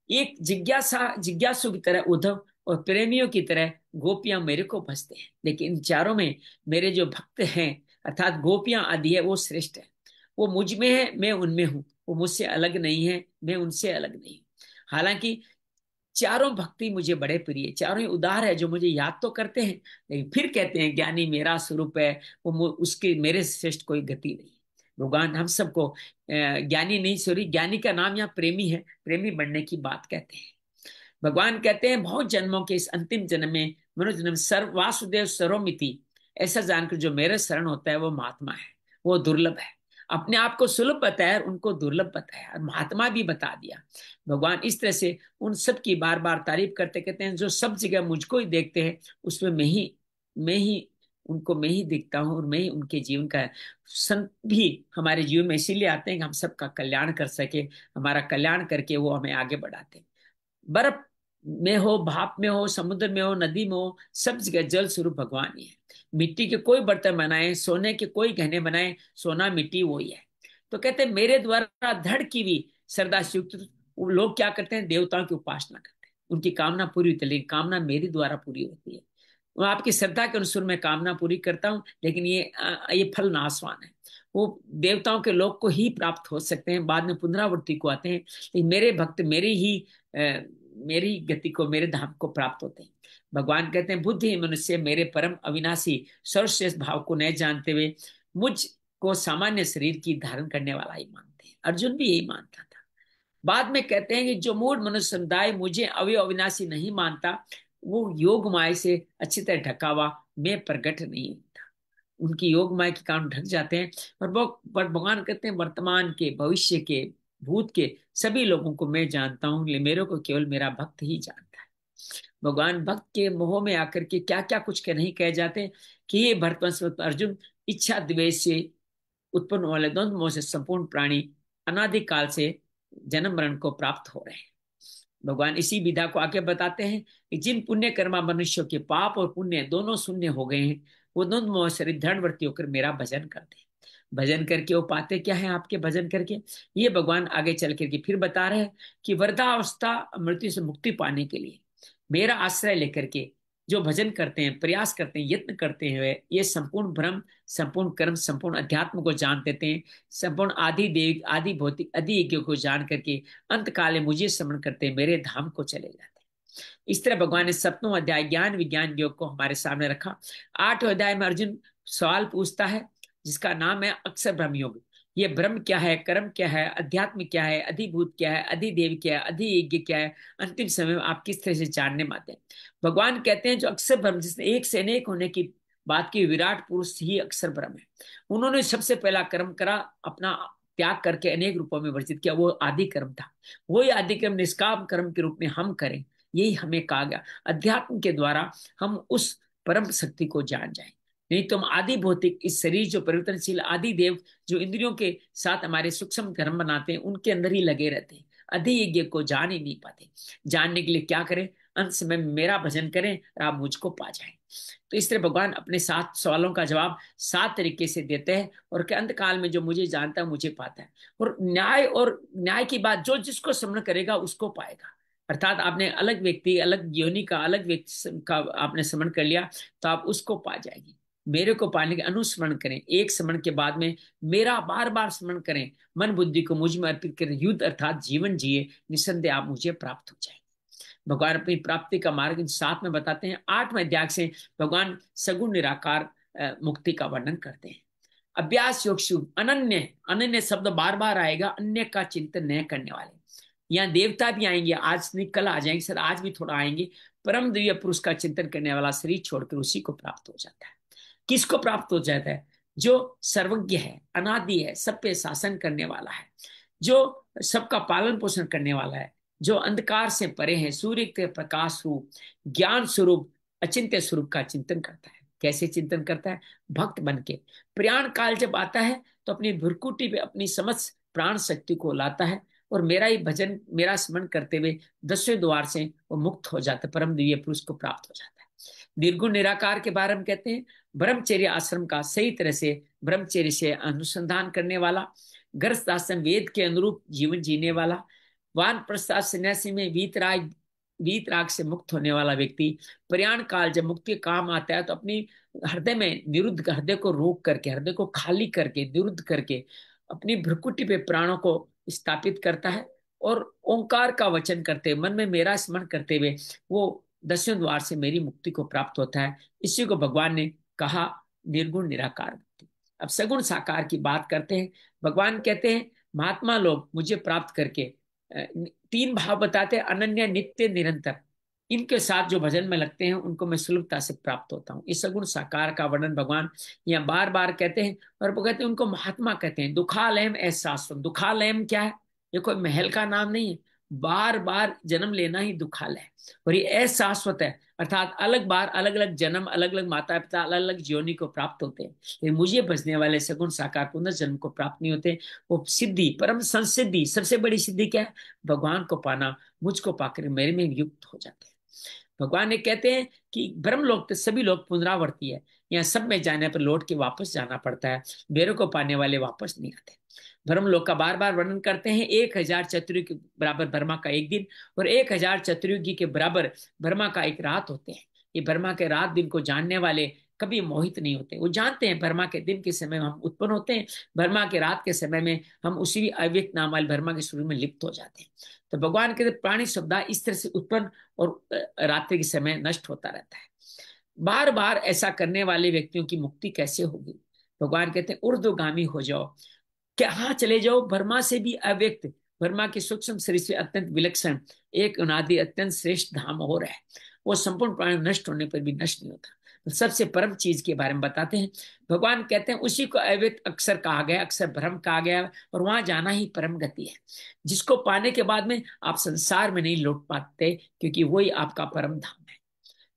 एक जिज्ञासु की तरह उद्धव, और प्रेमियों की तरह गोपियां मेरे को भजते हैं। लेकिन इन चारों में मेरे जो भक्त हैं, अर्थात गोपियां आदि है, वो श्रेष्ठ है। वो मुझ में है, मैं उनमें हूं। वो मुझसे अलग नहीं है, मैं उनसे अलग नहीं हूं। हालांकि चारों भक्ति मुझे बड़े प्रिय है, चारों ही उदार है, जो मुझे याद तो करते हैं, लेकिन फिर कहते हैं ज्ञानी मेरा स्वरूप है, उसके मेरे श्रेष्ठ कोई गति नहीं। भगवान हम सबको ज्ञानी नहीं, सॉरी, ज्ञानी का नाम यहाँ प्रेमी है, प्रेमी बनने की बात कहते हैं। भगवान कहते हैं, बहुत जन्मों के इस अंतिम जन्म में, मनुष्य जन्म सर्व वासुदेव सर्वमिति, ऐसा जानकर जो मेरे शरण होता है वो महात्मा है, वो दुर्लभ है। अपने आप को सुलभ बताया, उनको दुर्लभ बताया, और महात्मा भी बता दिया। भगवान इस तरह से उन सब की बार बार तारीफ करते कहते हैं, जो सब जगह मुझको ही देखते हैं, उसमें मैं ही उनको मैं ही दिखता हूँ, और मैं ही उनके जीवन का। संत भी हमारे जीवन में इसीलिए आते हैं कि हम सबका कल्याण कर सके, हमारा कल्याण करके वो हमें आगे बढ़ाते हैं। बर्फ में हो, भाप में हो, समुद्र में हो, नदी में हो, सब जगह जल स्वरूप भगवान ही है। मिट्टी के कोई बर्तन बनाए, सोने के कोई गहने बनाए, सोना मिट्टी वही है। तो कहते हैं मेरे द्वारा दृढ़ की हुई श्रद्धा से युक्त वो लोग क्या करते हैं, देवताओं की उपासना करते हैं, उनकी कामना पूरी होती है, लेकिन कामना मेरी द्वारा पूरी होती है। वो आपकी श्रद्धा के अनुसार मैं कामना पूरी करता हूँ, लेकिन ये फल नाशवान है। वो देवताओं के लोग को ही प्राप्त हो सकते हैं, बाद में पुनरावृत्ति को आते हैं, लेकिन मेरे भक्त मेरी गति को, मेरे धाम को प्राप्त होते हैं। भगवान कहते हैं बुद्धि मनुष्य मेरे परम अविनाशी सर्वश्रेष्ठ भाव को नहीं जानते हुए मुझ को सामान्य शरीर की धारण करने वाला ही मानते हैं। अर्जुन भी यही मानता था। बाद में कहते हैं कि जो मूढ़ मनुष्य समुदाय मुझे अविनाशी नहीं मानता, वो योग माया से अच्छी तरह ढका हुआ मैं प्रकट नहीं होता। उनकी योग माया के कारण ढक जाते हैं। पर भगवान कहते हैं वर्तमान के, भविष्य के, भूत के सभी लोगों को मैं जानता हूँ, लेकिन मेरे को केवल मेरा भक्त ही जानता है। भगवान भक्त के मोह में आकर के क्या क्या कुछ के नहीं कह जाते कि ये भरतवंश अर्जुन, इच्छा द्वेष से उत्पन्न वाले द्वंद्व मोह से संपूर्ण प्राणी अनादिकाल से जन्म मरण को प्राप्त हो रहे हैं। भगवान इसी विधा को आगे बताते हैं कि जिन पुण्य कर्मा मनुष्यों के पाप और पुण्य दोनों शून्य हो गए हैं, वो द्वंद्व मोह से धनवर्ती होकर मेरा भजन करते हैं। भजन करके वो पाते क्या है आपके भजन करके, ये भगवान आगे चल करके फिर बता रहे हैं कि वृद्धावस्था मृत्यु से मुक्ति पाने के लिए मेरा आश्रय लेकर के जो भजन करते हैं, प्रयास करते हैं, यत्न करते हैं, ये संपूर्ण भ्रम, संपूर्ण कर्म, संपूर्ण अध्यात्म को जान देते हैं, संपूर्ण आदि देव, आदि भौतिक, आदि यज्ञ को जान करके अंत काले मुझे स्मरण करते मेरे धाम को चले जाते। इस तरह भगवान ने सप्तम अध्याय ज्ञान विज्ञान योग को हमारे सामने रखा। 8वें अध्याय में अर्जुन सवाल पूछता है जिसका नाम है अक्षर ब्रह्म योग। ये ब्रह्म क्या है, कर्म क्या है, अध्यात्म क्या है, अधिभूत क्या है, अधिदेव क्या है, अधियज्ञ क्या है, अंतिम समय में आप किस तरह से जानने माते हैं। भगवान कहते हैं जो अक्षर ब्रह्म, जिसने एक से अनेक होने की बात की, विराट पुरुष ही अक्षर ब्रह्म है। उन्होंने सबसे पहला कर्म करा, अपना त्याग करके अनेक रूपों में वर्जित किया, वो आदि कर्म था। वही आदि कर्म निष्काम कर्म के रूप में हम करें, यही हमें कहा गया। अध्यात्म के द्वारा हम उस परम शक्ति को जान जाएं। नहीं तो हम आदि भौतिक इस शरीर जो परिवर्तनशील आदि देव जो इंद्रियों के साथ हमारे सूक्ष्म कर्म बनाते हैं, उनके अंदर ही लगे रहते हैं, अधियज्ञ को जान ही नहीं पाते। जानने के लिए क्या करें, अंत समय मेरा भजन करें और आप मुझको पा जाएं। तो इस तरह भगवान अपने 7 सवालों का जवाब 7 तरीके से देते हैं, और के अंत काल में जो मुझे जानता है मुझे पाता है। और न्याय की बात, जो जिसको स्मरण करेगा उसको पाएगा। अर्थात आपने अलग व्यक्ति, अलग योनि का, अलग व्यक्ति का आपने स्मरण कर लिया, तो आप उसको पा जाएंगे। मेरे को पाने के अनुस्मरण करें, एक स्मरण के बाद में मेरा बार बार स्मरण करें, मन बुद्धि को मुझ में अर्पित करें, युद्ध अर्थात जीवन जिए, निसंदेह आप मुझे प्राप्त हो जाएंगे। भगवान अपनी प्राप्ति का मार्ग इन 7 में बताते हैं। 8वें अध्याय से भगवान सगुण निराकार मुक्ति का वर्णन करते हैं। अभ्यास योग शुभ अनन्य, अनन्य शब्द बार बार आएगा, अन्य का चिंतन न करने वाले। यहाँ देवता भी आएंगे, आज नहीं कल आ जाएंगे, सर आज भी थोड़ा आएंगे। परम दिव्य पुरुष का चिंतन करने वाला शरीर छोड़कर उसी को प्राप्त हो जाता है। किसको प्राप्त हो जाता है? जो सर्वज्ञ है, अनादि है, सब पे शासन करने वाला है, जो सबका पालन पोषण करने वाला है, जो अंधकार से परे है, सूर्य के प्रकाश रूप, ज्ञान स्वरूप, अचिंत्य स्वरूप का चिंतन करता है। कैसे चिंतन करता है? भक्त बन के। प्रयाण काल जब आता है तो अपनी भ्रुकुटी पे अपनी समस्त प्राण शक्ति को लाता है, और मेरा ही भजन, मेरा स्मरण करते हुए 10वें द्वार से वो मुक्त हो जाता है, परम दिव्य पुरुष को प्राप्त हो जाता है। निर्गुण निराकार के बारे में कहते हैं ब्रह्मचर्य आश्रम का सही तरह से ब्रह्मचर्य से अनुसंधान करने वाला, गृहस्थ आश्रम वेद के अनुरूप जीवन जीने वाला, वान प्रस्थान सन्यासी में वीतराग से मुक्त होने वाला व्यक्ति, प्रयाण काल जब मुक्ति काम आता है तो अपनी हृदय में निरुद्ध, हृदय को रोक करके, हृदय को खाली करके, निरुद्ध करके अपनी भ्रुकुटी पे प्राणों को स्थापित करता है, और ओंकार का वचन करते हुए, मन में मेरा स्मरण करते हुए वो 10वें द्वार से मेरी मुक्ति को प्राप्त होता है। इसी को भगवान ने कहा निर्गुण निराकार मुक्ति। अब सगुण साकार की बात करते हैं। भगवान कहते हैं महात्मा लोग मुझे प्राप्त करके 3 भाव बताते हैं, अनन्य, नित्य, निरंतर। इनके साथ जो भजन में लगते हैं उनको मैं सुलभता से प्राप्त होता हूँ। इस सगुण साकार का वर्णन भगवान यहाँ बार बार कहते हैं, और वो कहते हैं उनको महात्मा कहते हैं। दुखालयम एहसासम, दुखालयम क्या है? ये कोई महल का नाम नहीं है, बार बार जन्म लेना ही दुखालय है। और ये अशाश्वत है, अर्थात अलग बार अलग अलग जन्म, अलग अलग माता पिता, अलग अलग योनि को प्राप्त होते हैं। लेकिन मुझे बचने वाले सगुण साकार पुनर्जन्म को प्राप्त नहीं होते। वो सिद्धि, परम संसिद्धि, सबसे बड़ी सिद्धि क्या है? भगवान को पाना, मुझको पाकर मेरे में युक्त हो जाते हैं। भगवान ने कहते हैं कि ब्रह्मलोक तो सभी लोग पुनरावर्ती है, यहाँ सब में जाने पर लौट के वापस जाना पड़ता है, मेरे को पाने वाले वापस नहीं आते। ब्रह्मलोक का बार बार वर्णन करते हैं। 1000 चतुर्युग के बराबर ब्रह्मा का एक दिन, और 1000 चतुर्युगी के बराबर ब्रह्मा का एक रात होते हैं। ये ब्रह्मा के रात दिन को जानने वाले कभी मोहित नहीं होते। वो जानते हैं ब्रह्मा के दिन के समय में हम उत्पन्न होते हैं, ब्रह्मा के रात के समय में हम उसी भी अव्यक्त नाम वाले ब्रह्मा के स्वरूप में लिप्त हो जाते हैं। तो भगवान के प्राणी शब्द इस तरह से उत्पन्न और रात्रि के समय नष्ट होता रहता है। बार बार ऐसा करने वाले व्यक्तियों की मुक्ति कैसे होगी? भगवान कहते हैं ऊर्ध्वगामी हो जाओ, कहाँ चले जाओ? ब्रह्मा से भी अव्यक्त, ब्रह्मा के सूक्ष्म शरीर से अत्यंत विलक्षण एक अनादि अत्यंत श्रेष्ठ धाम और है। वो संपूर्ण प्राणी नष्ट होने पर भी नष्ट नहीं होता। तो सबसे परम चीज के बारे में बताते हैं। भगवान कहते हैं उसी को अव्यक्त अक्षर कहा गया, अक्षर ब्रह्म कहा गया, और वहां जाना ही परम गति है, जिसको पाने के बाद में आप संसार में नहीं लौट पाते, क्योंकि वही आपका परम धाम है।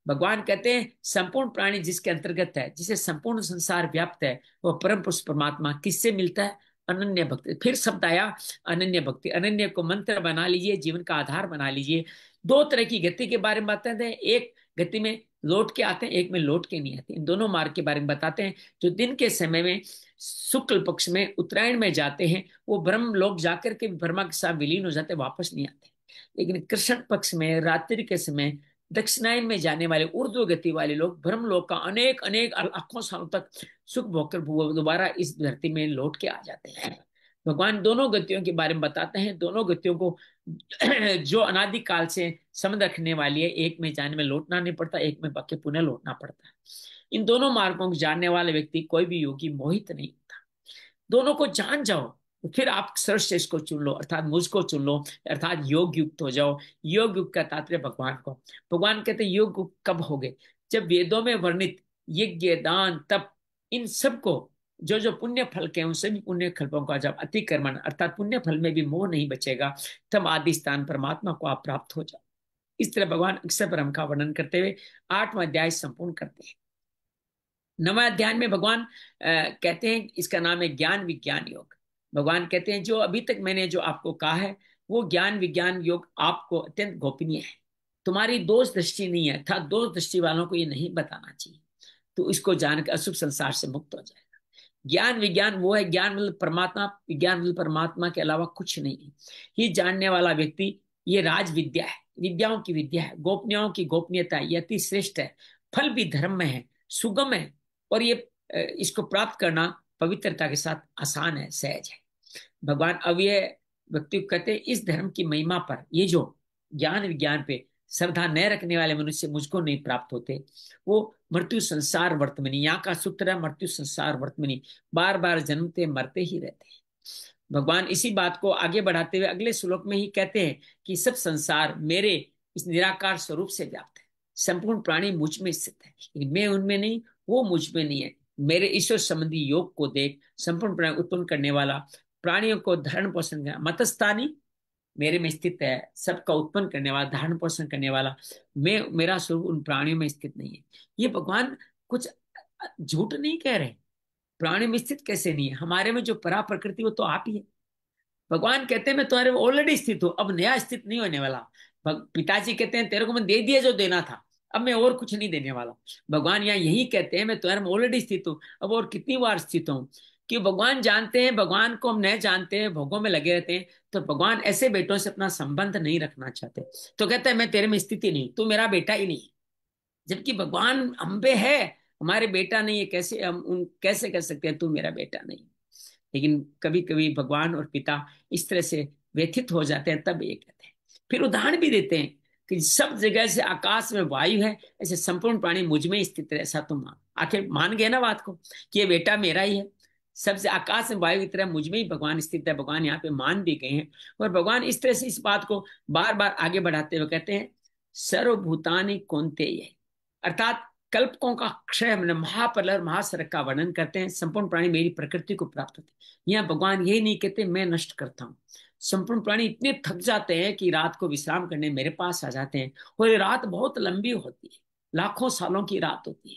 भगवान कहते हैं संपूर्ण प्राणी जिसके अंतर्गत है, जिसे संपूर्ण संसार व्याप्त है, वह परम पुरुष परमात्मा किससे मिलता है? अनन्य भक्ति। फिर शब्द आया अनन्य भक्ति। अनन्य को मंत्र बना लीजिए, जीवन का आधार बना लीजिए। दो तरह की गति के बारे में बताते हैं, एक गति में लौट के आते हैं, एक में लौट के नहीं आते। इन दोनों मार्ग के बारे में बताते हैं। जो दिन के समय में शुक्ल पक्ष में उत्तरायण में जाते हैं, वो ब्रह्म लोक जाकर के ब्रह्मा के साथ विलीन हो जाते, वापस नहीं आते। लेकिन कृष्ण पक्ष में रात्रि के समय दक्षिणायन में जाने वाले ऊर्ध्व गति वाले लोग ब्रह्मलोक का अनेक अनेक लाखों सालों तक सुख भोगकर दोबारा इस धरती में लौट के आ जाते हैं। भगवान दोनों गतियों के बारे में बताते हैं। दोनों गतियों को जो अनादि काल से समझ रखने वाली है, एक में जाने में लौटना नहीं पड़ता, एक में बाकी पुनः लौटना पड़ता है। इन दोनों मार्गों को जानने वाले व्यक्ति कोई भी योगी मोहित नहीं होता। दोनों को जान जाओ, तो फिर आप सर्वश्रेष्ठ को चुन लो, अर्थात मुझको चुन लो, अर्थात योग युक्त हो जाओ। योग युक्त का तात्पर्य भगवान को। भगवान कहते हैं योग युक्त कब होगे? जब वेदों में वर्णित यज्ञ दान तप, इन सब को जो जो पुण्य फल के उन सभी पुण्य फलों का जब अतिक्रमण, अर्थात पुण्य फल में भी मोह नहीं बचेगा, तब आदि स्थान परमात्मा को आप प्राप्त हो जाओ। इस तरह भगवान अक्षर ब्रह्म का वर्णन करते हुए 8वां अध्याय संपूर्ण करते हैं। 9वें अध्याय में भगवान कहते हैं, इसका नाम है ज्ञान विज्ञान योग। भगवान कहते हैं जो अभी तक मैंने जो आपको कहा है, वो ज्ञान विज्ञान योग आपको अत्यंत गोपनीय है। तुम्हारी दोष दृष्टि नहीं है, था दोष दृष्टि वालों को ये नहीं बताना चाहिए। तो इसको जानकर अशुभ संसार से मुक्त हो जाएगा। ज्ञान विज्ञान वो है, ज्ञान मतलब परमात्मा, विज्ञान मतलब परमात्मा के अलावा कुछ नहीं है। ये जानने वाला व्यक्ति, ये राज विद्या है, विद्याओं की विद्या है, गोपनीयों की गोपनीयता है, ये अति श्रेष्ठ है। फल भी धर्म में है, सुगम है, और ये इसको प्राप्त करना पवित्रता के साथ आसान है, सहज है। भगवान अब ये व्यक्ति को कहते हैं इस धर्म की महिमा पर, ये जो ज्ञान विज्ञान पे श्रद्धा न रखने वाले मनुष्य मुझको नहीं प्राप्त होते। वो मृत्यु संसार वर्तमनी, यहाँ का सूत्र है मृत्यु संसार वर्तमनी, बार बार जन्मते मरते ही रहते हैं। भगवान इसी बात को आगे बढ़ाते हुए अगले श्लोक में ही कहते हैं कि सब संसार मेरे इस निराकार स्वरूप से व्याप्त है, संपूर्ण प्राणी मुझ में स्थित है, लेकिन मैं उनमें नहीं, वो मुझ में नहीं है। मेरे ईश्वर संबंधी योग को देख, संपूर्ण प्राणी उत्पन्न करने वाला, प्राणियों को धारण पोषण करना, मतस्थानी मेरे में स्थित है, सबका उत्पन्न करने वाला, धारण पोषण करने वाला, मैं, मेरा स्वरूप उन प्राणियों में स्थित नहीं है। ये भगवान कुछ झूठ नहीं कह रहे। प्राणी में स्थित कैसे नहीं है? हमारे में जो परा प्रकृति वो तो आप ही है। भगवान कहते हैं मैं तुम्हारे ऑलरेडी स्थित हूं, अब नया स्थित नहीं होने वाला। पिताजी कहते हैं तेरे को मैं दे दिया जो देना था, अब मैं और कुछ नहीं देने वाला। भगवान यहाँ यही कहते हैं मैं तुम्हारे में ऑलरेडी स्थित हूँ, अब और कितनी बार स्थित हूँ। कि भगवान जानते हैं, भगवान को हम नहीं जानते हैं, भोगों में लगे रहते हैं, तो भगवान ऐसे बेटों से अपना संबंध नहीं रखना चाहते। तो कहते हैं मैं तेरे में स्थिति नहीं, तू मेरा बेटा ही नहीं। जबकि भगवान हम पे है, हमारे बेटा नहीं है, कैसे हम उन कैसे कह सकते हैं तू मेरा बेटा नहीं? लेकिन कभी कभी भगवान और पिता इस तरह से व्यथित हो जाते हैं, तब ये कहते हैं। फिर उदाहरण भी देते हैं कि सब जगह से आकाश में वायु है, ऐसे संपूर्ण प्राणी मुझ में स्थित है। ऐसा तुम आखिर मान गए ना बात को कि ये बेटा मेरा ही है। सबसे आकाश में वायु की तरह मुझ में ही भगवान स्थित है, भगवान यहाँ पे मान भी गए हैं। और भगवान इस तरह से इस बात को बार बार आगे बढ़ाते हुए कहते हैं सर्वभूतानि कौन्तेय, अर्थात कल्पकों का क्षय, मतलब महाप्रलय और महासर्ग का वर्णन करते हैं। संपूर्ण प्राणी मेरी प्रकृति को प्राप्त होते हैं। यहाँ भगवान ये नहीं कहते मैं नष्ट करता हूँ। संपूर्ण प्राणी इतने थक जाते हैं कि रात को विश्राम करने मेरे पास आ जाते हैं, और ये रात बहुत लंबी होती है, लाखों सालों की रात होती है।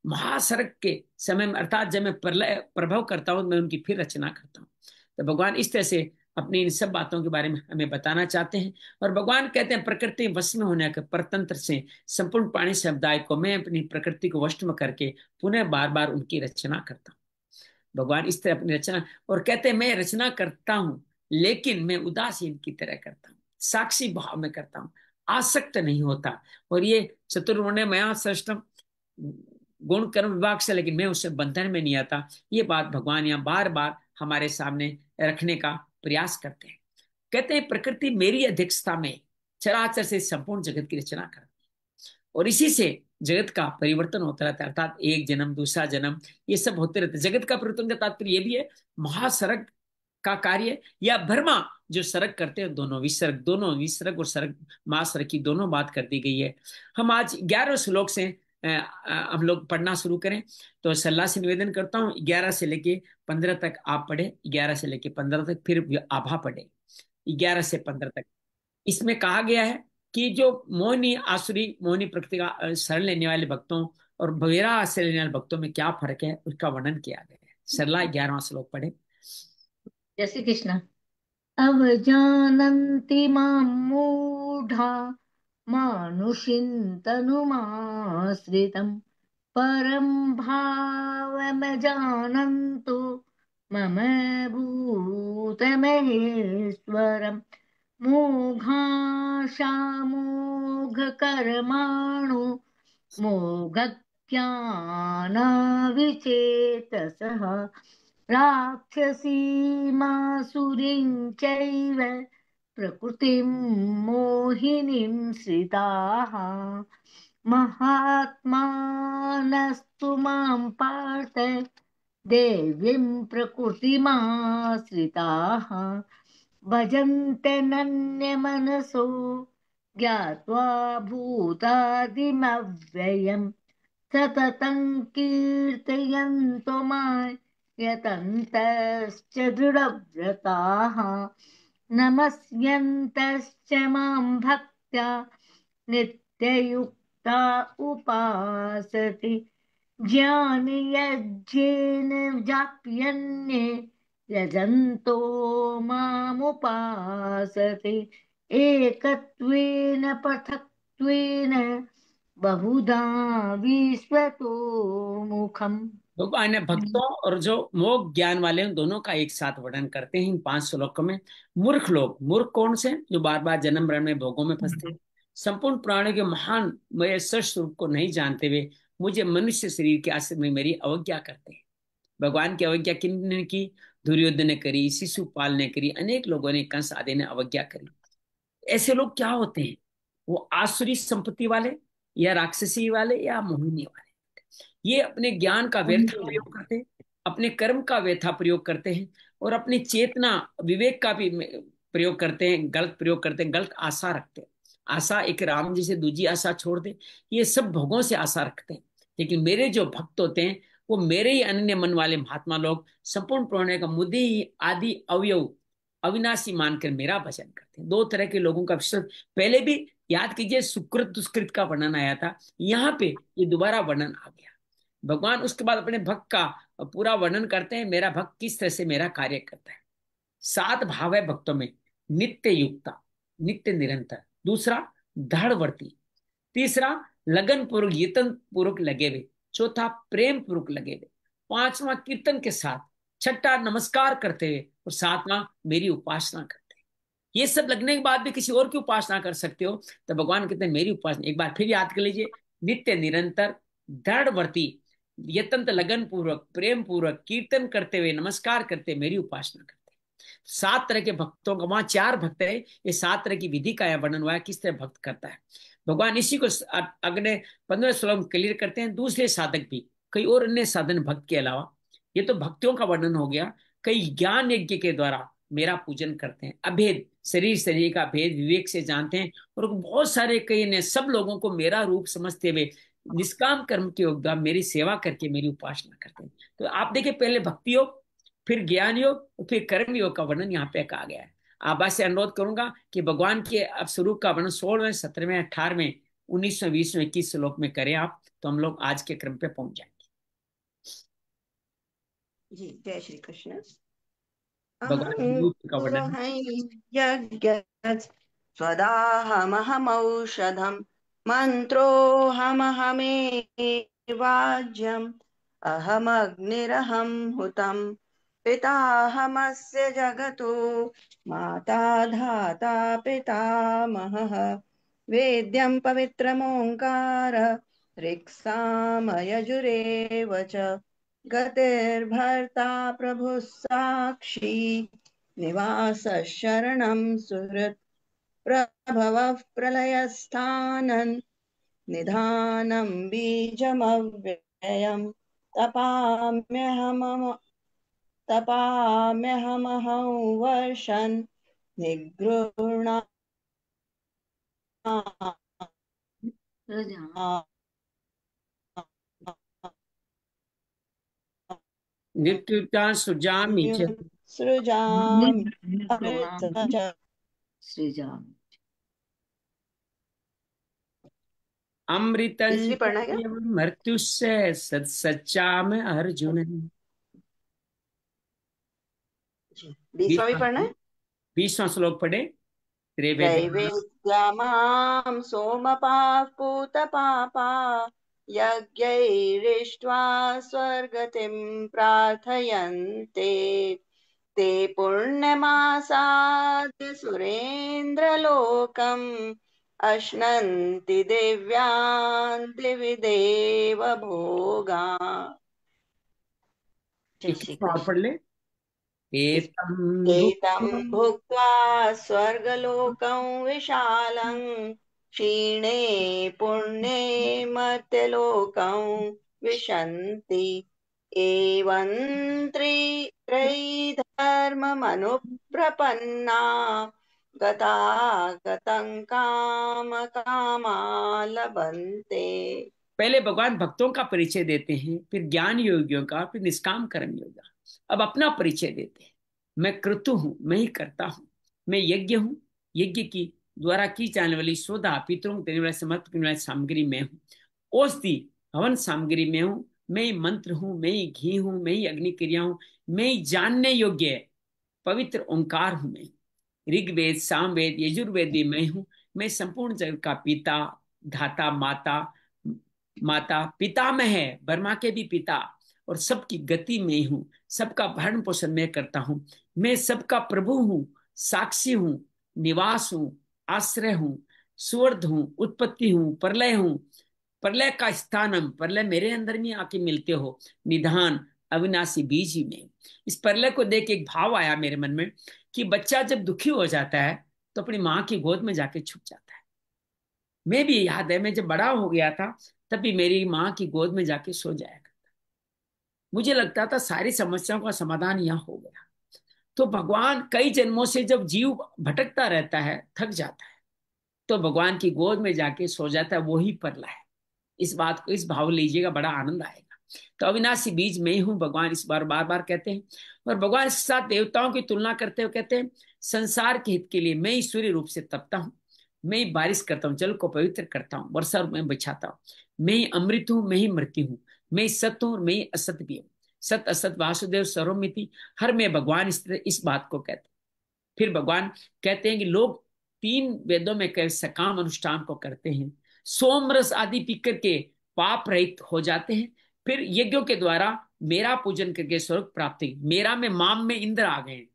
महासर्ग के समय में, अर्थात जब मैं प्रलय प्रभव करता हूँ, मैं उनकी फिर रचना करता हूँ। तो भगवान इस तरह से अपनी इन सब बातों के बारे में हमें बताना चाहते हैं। और भगवान कहते हैं प्रकृति वश में होने के परतंत्र से संपूर्ण प्राणी समुदाय को मैं अपनी प्रकृति को वश में करके पुनः बार बार उनकी रचना करता हूँ। भगवान इस तरह अपनी रचना, और कहते हैं मैं रचना करता हूँ लेकिन मैं उदासीन की तरह करता हूँ, साक्षी भाव में करता हूँ, आसक्त नहीं होता। और ये चतुर्वर्ण्य मया सृष्टम, गुण कर्म विभाग से, लेकिन मैं उससे बंधन में नहीं आता। ये बात भगवान यहाँ बार बार हमारे सामने रखने का प्रयास करते हैं। कहते हैं प्रकृति मेरी अध्यक्षता में चराचर से संपूर्ण जगत की रचना करती है, और इसी से जगत का परिवर्तन होता रहता है, अर्थात एक जन्म दूसरा जन्म ये सब होते रहते हैं। जगत का परिवर्तन का तात्पर्य ये भी है महासर्ग का कार्य, या ब्रह्मा जो सर्ग करते हैं, दोनों विसर्ग और सर्ग महासर्ग की दोनों बात कर दी गई है। हम आज 11 श्लोक से हम लोग पढ़ना शुरू करें। तो सल्ला से निवेदन करता हूँ 11 से लेके 15 तक आप पढ़े, 11 से लेके 15 तक, फिर आभा पढ़े 11 से 15 तक। इसमें कहा गया है कि जो मोहिनी आसुरी मोहिनी प्रकृति का शरण लेने वाले भक्तों और भगेरा आश्रय लेने वाले भक्तों में क्या फर्क है, उसका वर्णन किया गया है। सरला 11वां श्लोक पढ़े। जय श्री कृष्ण। अवजानन्ति मां मूढा मानुषिं तनुमाश्रितं परं भावमजानन्तु मम भूतमहेश्वरम् मोघाशामोघकर्माणो मोघज्ञानाविचेतसः राक्षसीमासुरीं चैव प्रकृतिं मोहिनीं श्रिताः महात्मानस्तु मां पार्थ देवीं प्रकृतिमाश्रिताः भजन्ते नन्यमनसो ज्ञात्वा भूतादिमव्ययम् सततं कीर्तयन्तो मां यतन्तश्च दृढव्रताः नमस्यन्तश्च मां भक्त्या नित्ययुक्ता उपासते ज्ञानयज्ञेन जाप्यन्ये यजन्तो मामुपासते एकत्वेन पृथक्त्वेन बहुधा विश्वतो मुखम। भगवान ने भक्तों और जो मोह ज्ञान वाले उन दोनों का एक साथ वर्णन करते हैं इन 5 श्लोकों में। मूर्ख लोग, मूर्ख कौन से? जो बार बार जन्म मरण में भोगों में फंसते हैं, संपूर्ण प्राणियों के महान मेरे सच स्वरूप को नहीं जानते हुए मुझे मनुष्य शरीर के आश्रय में मेरी अवज्ञा करते हैं। भगवान की अवज्ञा किन की? दुर्योधन ने करी, शिशुपाल ने करी, अनेक लोगों ने, कंस आदि ने अवज्ञा करी। ऐसे लोग क्या होते हैं? वो आसुरी संपत्ति वाले, या राक्षसी वाले, या मोहिनी वाले। ये अपने ज्ञान का व्यर्थ प्रयोग करते हैं, अपने कर्म का व्यथा प्रयोग करते हैं, और अपनी चेतना विवेक का भी प्रयोग करते हैं, गलत प्रयोग करते हैं, गलत आशा रखते हैं। आशा एक राम जी से दूजी आशा छोड़ दे, ये सब भोगों से आशा रखते हैं। लेकिन मेरे जो भक्त होते हैं वो मेरे ही अनन्य मन वाले महात्मा लोग संपूर्ण प्राणियों का मुद्दे ही आदि अवयव अविनाशी मानकर मेरा भजन करते हैं। दो तरह के लोगों का विश्लेषण पहले भी याद कीजिए, सुकृत दुष्कृत का वर्णन आया था, यहाँ पे ये दोबारा वर्णन आ गया। भगवान उसके बाद अपने भक्त का पूरा वर्णन करते हैं, मेरा भक्त किस तरह से मेरा कार्य करता है। 7 भाव है भक्तों में: नित्य युक्ता, नित्य निरंतर; दूसरा दृढ़वर्ती; तीसरा लगन पूर्वक यत्न पूर्वक लगे हुए; चौथा प्रेम पूर्वक लगे हुए; पांचवा कीर्तन के साथ; छठा नमस्कार करते हुए; और सातवां मेरी उपासना करते हैं। ये सब लगने के बाद भी किसी और की उपासना कर सकते हो, तो भगवान कहते हैं मेरी उपासना। एक बार फिर याद कर लीजिए: नित्य निरंतर, दृढ़वर्ती, यत्न लगन पूर्वक, प्रेम पूर्वक, कीर्तन करते हुए, नमस्कार करते, मेरी उपासना करते। 7 तरह के भक्तों का, वहां 4 भक्त है, ये 7 तरह की विधि का यह वर्णन हुआ है किस तरह भक्त करता है। भगवान इसी को अगले 15 श्लोक में क्लियर करते हैं। दूसरे साधक भी, कई और अन्य साधन भक्त के अलावा, ये तो भक्तियों का वर्णन हो गया। कई ज्ञान यज्ञ के द्वारा मेरा पूजन करते हैं। अभेद, शरीर शरीर का भेद विवेक से जानते हैं, और बहुत सारे कई ने सब लोगों को मेरा रूप समझते हुए निष्काम कर्म के योगदान मेरी सेवा करके मेरी उपासना करते हैं। तो आप देखिए, पहले भक्ति योग, फिर ज्ञान योग और फिर कर्म योग का वर्णन यहाँ पे कहा गया है। आबा से अनुरोध करूंगा कि भगवान के अब स्वरूप का वर्णन 16वें, 17वें, 18वें, 19वें, 20वें, 21 श्लोक में करें आप, तो हम लोग आज के क्रम पे पहुंच जाएंगे। जी, जय श्री कृष्ण। भगवान अहं रूप का वर्णन। पुरोहं यज्ञस् स्वदाहमहमौषधम् मन्त्रोऽहमहमेवाज्यम् अहमग्निरहं हुतम् पिताहमस्य जगतो माता धाता पितामहः वेद्यं पवित्रमोङ्कार ऋक्सामयजुरेव च गतिर्भर्ता प्रभुः साक्षी निवासः शरणं सुहृत् प्रभवः प्रलयस्थानं निधानं बीजमव्ययम् तपाम्यहमहं वर्षन् निगृह्णामि नित्युता सुजामि च सृजामि अमृत सृजामि। अमृतं तीसरी पढ़ना क्या? मृत्युस्य सच्चाम अर्जुन। 20वां भी पढ़ना है। 20वां श्लोक पढ़े। त्रैवेद्य त्रैवेद्यमां सोमपाः पूतपापा यज्ञैरिष्ट्वा स्वर्गतिं प्रार्थयन्ते ते पुण्यमासाद्य सुरेन्द्रलोकम् अश्नन्ति दिव्यान् दिवि देव भोगा। जय श्री और कृष्ण। पढ़ ले। एतं एतं भुक्त्वा भुक्त्वा स्वर्गलोकं विशालं क्षीणे पुण्ये मर्त्यलोकं विशन्ति एवं त्रयीधर्ममनुप्रपन्ना गतागतं कामकामा लभन्ते। पहले भगवान भक्तों का परिचय देते हैं, फिर ज्ञान योगियों का, फिर निष्काम कर्म योगा। अब अपना परिचय देते हैं। मैं क्रतु हूं, मैं ही करता हूं। मैं यज्ञ हूं, यज्ञ की द्वारा की जाने वाली सौदा पितरों को देने वाले समर्पित करने वाली सामग्री मैं हूं। औषधि हवन सामग्री मैं हूं। मैं ही मंत्र हूं, मैं ही घी हूं, मैं ही अग्नि क्रिया हूं। मैं ही जानने योग्य पवित्र ओंकार हूं। मैं ऋग्वेद, सामवेद, यजुर्वेद भी मैं हूं। मैं संपूर्ण जगत का पिता, धाता, माता, माता पितामह है, ब्रह्मा के भी पिता, और सबकी गति में ही हूँ। सबका भरण पोषण मैं करता हूँ। मैं सबका प्रभु हूँ, साक्षी हूँ, निवास हूँ, आश्रय हूँ, सुवर्ध हूँ, उत्पत्ति हूँ, प्रलय हूँ, प्रलय का स्थानम, प्रलय मेरे अंदर में आके मिलते हो, निधान अविनाशी बीज ही में। इस प्रलय को देख एक भाव आया मेरे मन में कि बच्चा जब दुखी हो जाता है तो अपनी माँ की गोद में जाके छुप जाता है। मैं भी, याद है, मैं जब बड़ा हो गया था तब भी मेरी माँ की गोद में जाके सो जाया करता। मुझे लगता था सारी समस्याओं का समाधान यहाँ हो गया। तो भगवान कई जन्मों से जब जीव भटकता रहता है, थक जाता है, तो भगवान की गोद में जाके सो जाता है, वो ही परला है। इस बात को, इस भाव लीजिएगा, बड़ा आनंद आएगा। तो अविनाशी बीज मैं ही हूं, भगवान इस बार बार बार कहते हैं। और भगवान इसके साथ देवताओं की तुलना करते हुए कहते हैं, संसार के हित के लिए मैं ईश्वरी रूप से तपता हूँ। मैं ही बारिश करता हूँ, जल को पवित्र करता हूँ, वर्षा रूप में बिछाता हूँ। मैं ही अमृत हूँ, मैं ही मृत्यु हूँ। मैं ही सत्य हूँ और मैं ही असत्य भी हूँ। सत असत वासुदेव सर्वमिति, हर में भगवान इस बात को कहते हैं। फिर भगवान कहते हैं कि लोग 3 वेदों में कहे सकाम अनुष्ठान को करते हैं, सोम रस आदि पी करके पाप रहित हो जाते हैं, फिर यज्ञों के द्वारा मेरा पूजन करके स्वर्ग प्राप्ति। मेरा में माम में इंद्र आ गए हैं।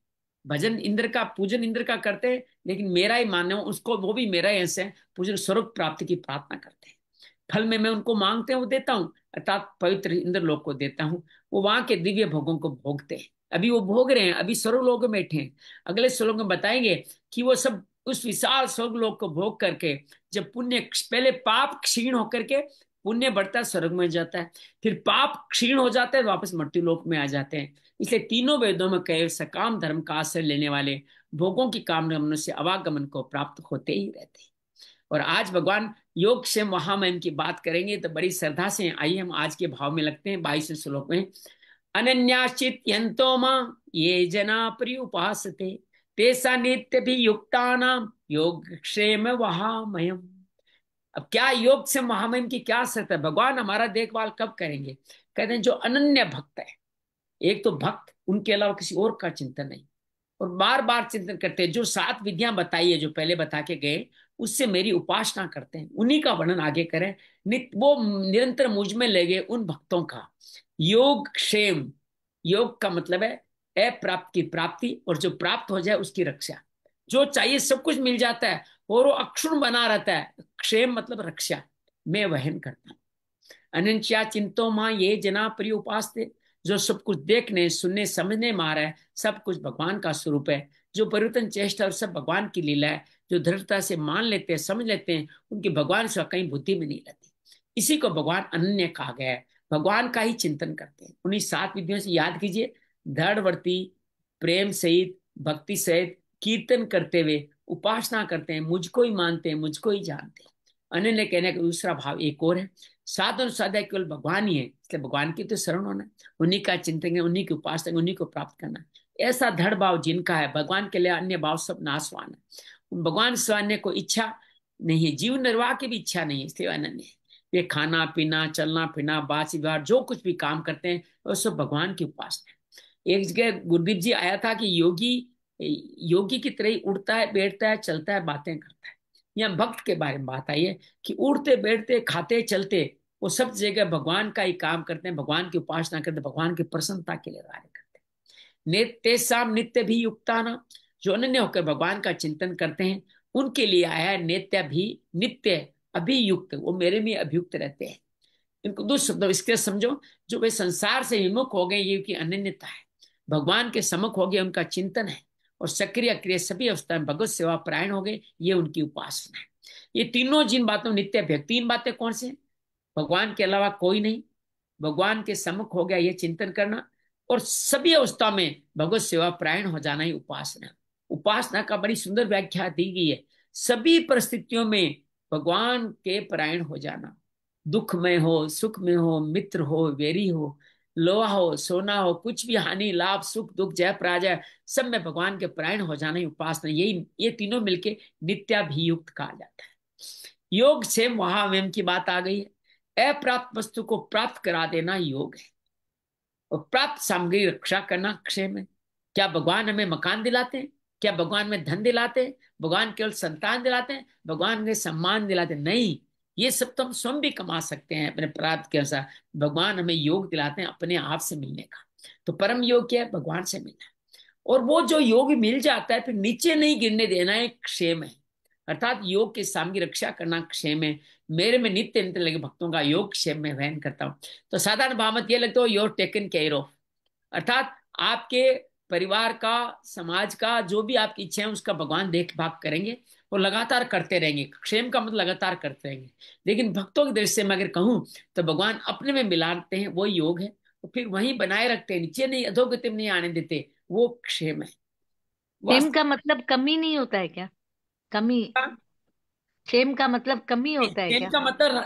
भजन इंद्र का, पूजन इंद्र का करते हैं, लेकिन मेरा ही मानने उसको, वो भी मेरा ही अंश है, पूजन स्वर्ग प्राप्ति की प्रार्थना करते हैं। फल में मैं उनको मांगते हैं वो देता हूँ, अर्थात पवित्र इंद्र लोक को देता हूँ। वो वहां के दिव्य भोगों को भोगते हैं। अभी वो भोग रहे हैं, अभी स्वर्ग लोक में बैठे हैं। अगले श्लोक में बताएंगे कि वो सब उस विशाल स्वर्ग लोक को भोग करके, जब पुण्य, पहले पाप क्षीण होकर के पुण्य बढ़ता है, स्वर्ग में जाता है, फिर पाप क्षीण हो जाता है, वापस मृत्यु लोक में आ जाते हैं। इसलिए तीनों वेदों में कहे सकाम धर्म का आश्रय लेने वाले भोगों की कामना मनुष्य अवागमन को प्राप्त होते ही रहते हैं। और आज भगवान योग से महामहिम की बात करेंगे, तो बड़ी श्रद्धा से आइए हम आज के भाव में लगते हैं 22वें श्लोक में। अनन्याश्चित यंतो मां ये जना पर्युपासते तेसा नित्य भी युक्तानाम योग क्षेम वहामयम। अब क्या योग से महामहिम की क्या शर्त है? भगवान हमारा देखभाल कब करेंगे? कहते हैं जो अनन्य भक्त है, एक तो भक्त, उनके अलावा किसी और का चिंतन नहीं, और बार बार चिंतन करते हैं, जो 7 विधियां बताई है जो पहले बता के गए, उससे मेरी उपासना करते हैं, उन्हीं का वर्णन आगे करें। वो निरंतर मुझ में लगे उन भक्तों का योग क्षेम। योग का मतलब है अप्राप्त की प्राप्ति, और जो प्राप्त हो जाए उसकी रक्षा। जो चाहिए सब कुछ मिल जाता है और वो अक्षुण बना रहता है। क्षेम मतलब रक्षा, मैं वहन करता हूं। अनंत्या चिंतो मां ये जना प्रिय उपास, जो सब कुछ देखने सुनने समझने में आ रहा है, सब कुछ भगवान का स्वरूप है। जो परिवर्तन चेष्टा और सब भगवान की लीला है, जो दृढ़ता से मान लेते हैं समझ लेते हैं, उनकी भगवान से कहीं बुद्धि में नहीं रहती। इसी को भगवान अनन्य कहा गया है। भगवान का ही चिंतन करते हैं। उन्हीं 7 विधियों से याद कीजिए, दृढ़वर्ती, प्रेम सहित, भक्ति सहित, कीर्तन करते हुए उपासना करते हैं, मुझको ही मानते हैं, मुझको ही जानते हैं। अनन्य कहने का दूसरा भाव एक और है, साधन साधा केवल भगवान ही है, इसलिए भगवान की तो शरण होना, उन्हीं का चिंतन, उन्हीं की उपासना, उन्हीं को प्राप्त करना। ऐसा दृढ़ भाव जिनका है, भगवान के लिए अन्य भाव सब नाशवान है। भगवान से अन्य को इच्छा नहीं है, जीवन निर्वाह की भी इच्छा नहीं है, इसलिए अनन्य है। वे खाना पीना, चलना फिरना, बात व्यवहार, जो कुछ भी काम करते हैं वो सब भगवान की उपासना है। एक जगह गुरुदेव जी आया था कि योगी योगी की तरह ही उड़ता है, बैठता है, चलता है, बातें करता है। यहाँ भक्त के बारे में बात आई है कि उड़ते बैठते खाते चलते वो सब जगह भगवान का ही काम करते हैं, भगवान की उपासना करते हैं, भगवान की प्रसन्नता के लिए कार्य करते हैं। नित्य शाम नित्य भी युक्ता ना, जो अनन्य होकर भगवान का चिंतन करते हैं, उनके लिए आया है नित्य भी, नित्य अभियुक्त, वो मेरे में अभियुक्त रहते हैं। इनको दो शब्द इसके समझो, जो वे संसार से विमुख हो गए, ये की अनन्यता है। भगवान के सम्मुख हो गए, उनका चिंतन है, और सक्रिय क्रिय सभी अवस्था में भगवत सेवा परायण हो गए, ये उनकी उपासना है। ये तीनों जिन बातों नित्य अभियुक्त, 3 बातें कौन सी? भगवान के अलावा कोई नहीं, भगवान के सम्मुख हो गया ये चिंतन करना, और सभी अवस्था में भगवत सेवा परायण हो जाना ही उपासना। उपासना का बड़ी सुंदर व्याख्या दी गई है, सभी परिस्थितियों में भगवान के परायण हो जाना। दुख में हो, सुख में हो, मित्र हो, वेरी हो, लोहा हो, सोना हो, कुछ भी हानि लाभ सुख दुख जय पराजय, सब में भगवान के परायण हो जाना ही उपासना। यही ये तीनों मिलके नित्याभियुक्त कहा जाता है। योग से महामहिम की बात आ गई है। अप्राप्त वस्तु को प्राप्त करा देना योग है, और प्राप्त सामग्री रक्षा करना क्षेम है। क्या भगवान हमें मकान दिलाते हैं? क्या भगवान में धन दिलाते हैं? भगवान केवल संतान दिलाते हैं? भगवान में सम्मान दिलाते हैं? नहीं, ये सब तो हम स्वयं भी कमा सकते हैं अपने प्राप्त के अनुसार। भगवान हमें योग दिलाते हैं अपने आप से मिलने का। तो परम योग क्या है? भगवान से मिलना। और वो जो योग मिल जाता है फिर नीचे नहीं गिरने देना, एक क्षेम है। अर्थात योग के सामगी रक्षा करना क्षेम है। मेरे में नित्य नित्य लगे भक्तों का योग क्षेम में वहन करता हूँ। तो साधारण भावमत ये लगता है योर टेकन केयर ऑफ, अर्थात आपके परिवार का, समाज का, जो भी आपकी इच्छा है उसका भगवान देख भाग करेंगे और लगातार करते रहेंगे। क्षेम का मतलब लगातार करते रहेंगे। लेकिन भक्तों की दृष्टि से मैं अगर कहूं तो भगवान अपने में मिलाते हैं, वो योग है, तो फिर वहीं बनाए रखते हैं, नीचे नहीं, अधोगति में नहीं आने देते, वो क्षेम है। क्षेम वास्तव का मतलब कमी नहीं होता है क्या? कमी। में क्षेम का मतलब कमी होता है क्षेम क्या? का मतलब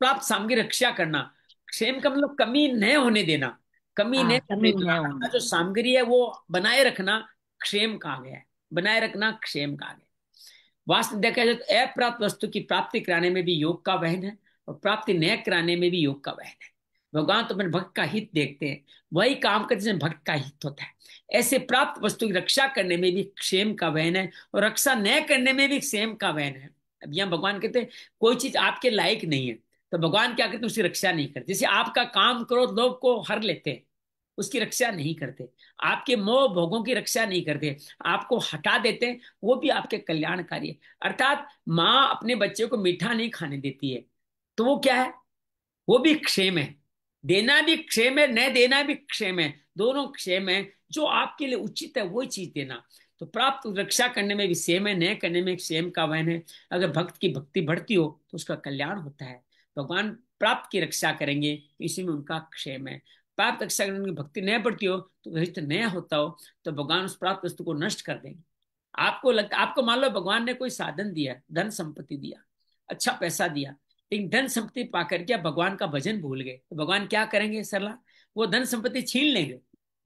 प्राप्त सामग्री रक्षा करना। क्षेम का मतलब कमी नहीं होने देना, कमी नहीं हाँ, होने कमी देना, है अर्थात होने। जो सामग्री है वो बनाए रखना क्षेम कहा गया है। बनाए रखना क्षेम कहा गया है। वास्तव में देखा जाए तो अप्राप्त वस्तु की प्राप्ति कराने में भी योग का वहन है, और प्राप्ति न कराने में भी योग का वहन है। भगवान तो अपने भक्त का हित देखते हैं, वही काम करते जिसमें भक्त का हित होता है। ऐसे प्राप्त वस्तु की रक्षा करने में भी क्षेम का वहन है, और रक्षा न करने में भी क्षेम का वहन है। अब यहाँ भगवान कहते हैं कोई चीज आपके लायक नहीं है, तो भगवान क्या करते हैं? उसकी रक्षा नहीं करते। जैसे आपका काम करो लोग को हर लेते हैं, उसकी रक्षा नहीं करते। आपके मोह भोगों की रक्षा नहीं करते, आपको हटा देते हैं, वो भी आपके कल्याणकारी है। अर्थात माँ अपने बच्चे को मीठा नहीं खाने देती है, तो वो क्या है? वो भी क्षेम है। देना भी क्षेम है, न देना भी क्षेम है, दोनों क्षेम है। जो आपके लिए उचित है वही चीज देना। तो प्राप्त रक्षा करने में भी सेम है, न करने में सेम का वहन है। अगर भक्त की भक्ति बढ़ती हो तो उसका कल्याण होता है। भगवान प्राप्त की रक्षा करेंगे तो इसी में उनका क्षेम है। प्राप्त अक्षर की भक्ति नया बढ़ती हो तो रिश्ता नया होता हो तो भगवान उस प्राप्त वस्तु को नष्ट कर देंगे। आपको मान लो भगवान ने कोई साधन दिया, धन संपत्ति दिया, अच्छा पैसा दिया, लेकिन धन संपत्ति पाकर के आप भगवान का भजन भूल गए तो भगवान क्या करेंगे सरला? वो धन संपत्ति छीन लेंगे,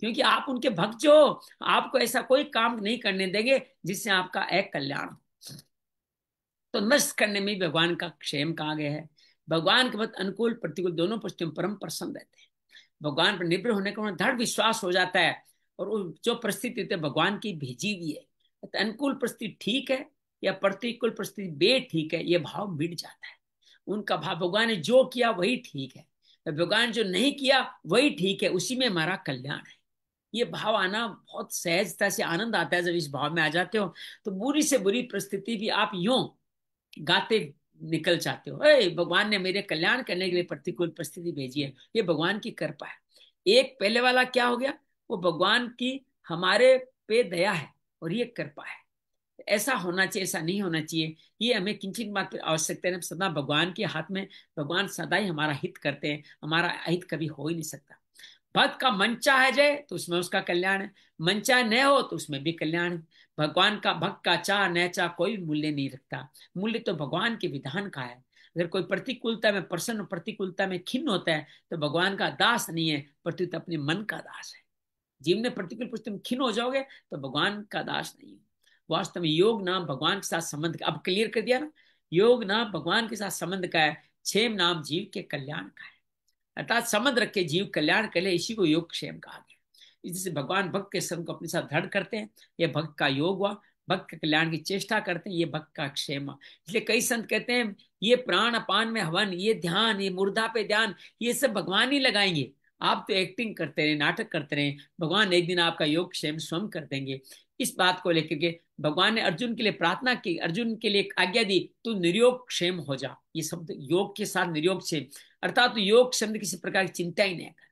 क्योंकि आप उनके भक्त जो हो, आपको ऐसा कोई काम नहीं करने देंगे जिससे आपका एक कल्याण हो। तो नष्ट करने में भगवान का क्षेम कहा गया है। भगवान के मत अनुकूल प्रतिकूल दोनों परिस्थितियों में परम प्रसन्न रहते हैं। भगवान पर निर्भर होने का दृढ़ विश्वास हो जाता है, और जो परिस्थिति होती है भगवान की भेजी हुई है, तो अनुकूल परिस्थिति ठीक है या प्रतिकूल परिस्थिति बे ठीक है, ये भाव मिट जाता है। उनका भाव भगवान ने जो किया वही ठीक है, भगवान जो नहीं किया वही ठीक है, उसी में हमारा कल्याण है। ये भाव आना बहुत सहजता से आनंद आता है। जब इस भाव में आ जाते हो तो बुरी से बुरी परिस्थिति भी आप यूं गाते निकल जाते हो, भगवान ने मेरे कल्याण करने के लिए प्रतिकूल परिस्थिति भेजी है, ये भगवान की कृपा है। एक पहले वाला क्या हो गया, वो भगवान की हमारे पे दया है और ये कृपा है। ऐसा होना चाहिए, ऐसा नहीं होना चाहिए, ये हमें किंचित मात्र आवश्यकता है। सदा भगवान के हाथ में, भगवान सदा ही हमारा हित करते हैं, हमारा अहित कभी हो ही नहीं सकता। भक्त का मन चाहे जाए तो उसमें उसका कल्याण है, मन चाहे न हो तो उसमें भी कल्याण है। भगवान का भक्त का चाह न चाह कोई मूल्य नहीं रखता, मूल्य तो भगवान के विधान का है। अगर कोई प्रतिकूलता में प्रसन्न, प्रतिकूलता में खिन्न होता है तो भगवान का दास नहीं है, प्रत्युत अपने मन का दास है। जीवन में प्रतिकूल परिस्थिति में खिन्न हो जाओगे तो भगवान का दास नहीं है। वास्तव में योग नाम भगवान के साथ संबंध का, अब क्लियर कर दिया ना, योग नाम भगवान के साथ संबंध का है, क्षेम नाम जीव के कल्याण का है। अर्थात संबंध रख के जीव कल्याण कर ले, इसी को योग क्षेम कहा गया। इससे भगवान भक्त के संग को अपने साथ दृढ़ करते हैं, यह भक्त का योग हुआ। भक्त के कल्याण की चेष्टा करते हैं, ये भक्त का क्षेम हुआ। इसलिए कई संत कहते हैं ये प्राण अपान में हवन, ये ध्यान, ये मुर्दा पे ध्यान, ये सब भगवान ही लगाएंगे। आप तो एक्टिंग करते रहे, नाटक करते रहे, भगवान एक दिन आपका योग क्षेम स्वयं कर देंगे। इस बात को लेकर के भगवान ने अर्जुन के लिए प्रार्थना की, अर्जुन के लिए एक आज्ञा दी, तू निर्योग क्षेम हो जा। ये शब्द योग के साथ निर्योग क्षेम, अर्थात योग शब्द किसी प्रकार की चिंता ही नहीं कर,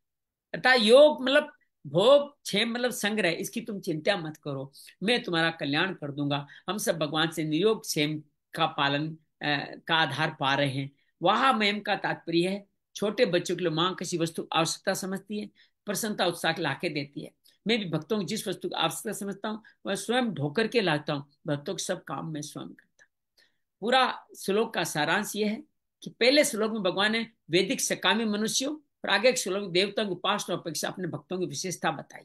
अर्थात योग मतलब भोग, क्षेम मतलब संग्रह, इसकी तुम चिंता मत करो, मैं तुम्हारा कल्याण कर दूंगा। हम सब भगवान से नियोग क्षेम का पालन का आधार पा रहे हैं। वहां मेम का तात्पर्य है, छोटे बच्चों के लिए मां किसी वस्तु आवश्यकता समझती है, प्रसन्नता उत्साह लाके देती है। मैं भी भक्तों की जिस वस्तु की आवश्यकता समझता हूँ वह स्वयं ढोकर के लाता हूँ, भक्तों के सब काम मैं स्वयं करता हूँ। पूरा श्लोक का सारांश यह है कि पहले श्लोक में भगवान ने वैदिक सकामी मनुष्यों और आगे के श्लोक देवताओं की उपासना अपेक्षा अपने भक्तों की विशेषता बताई।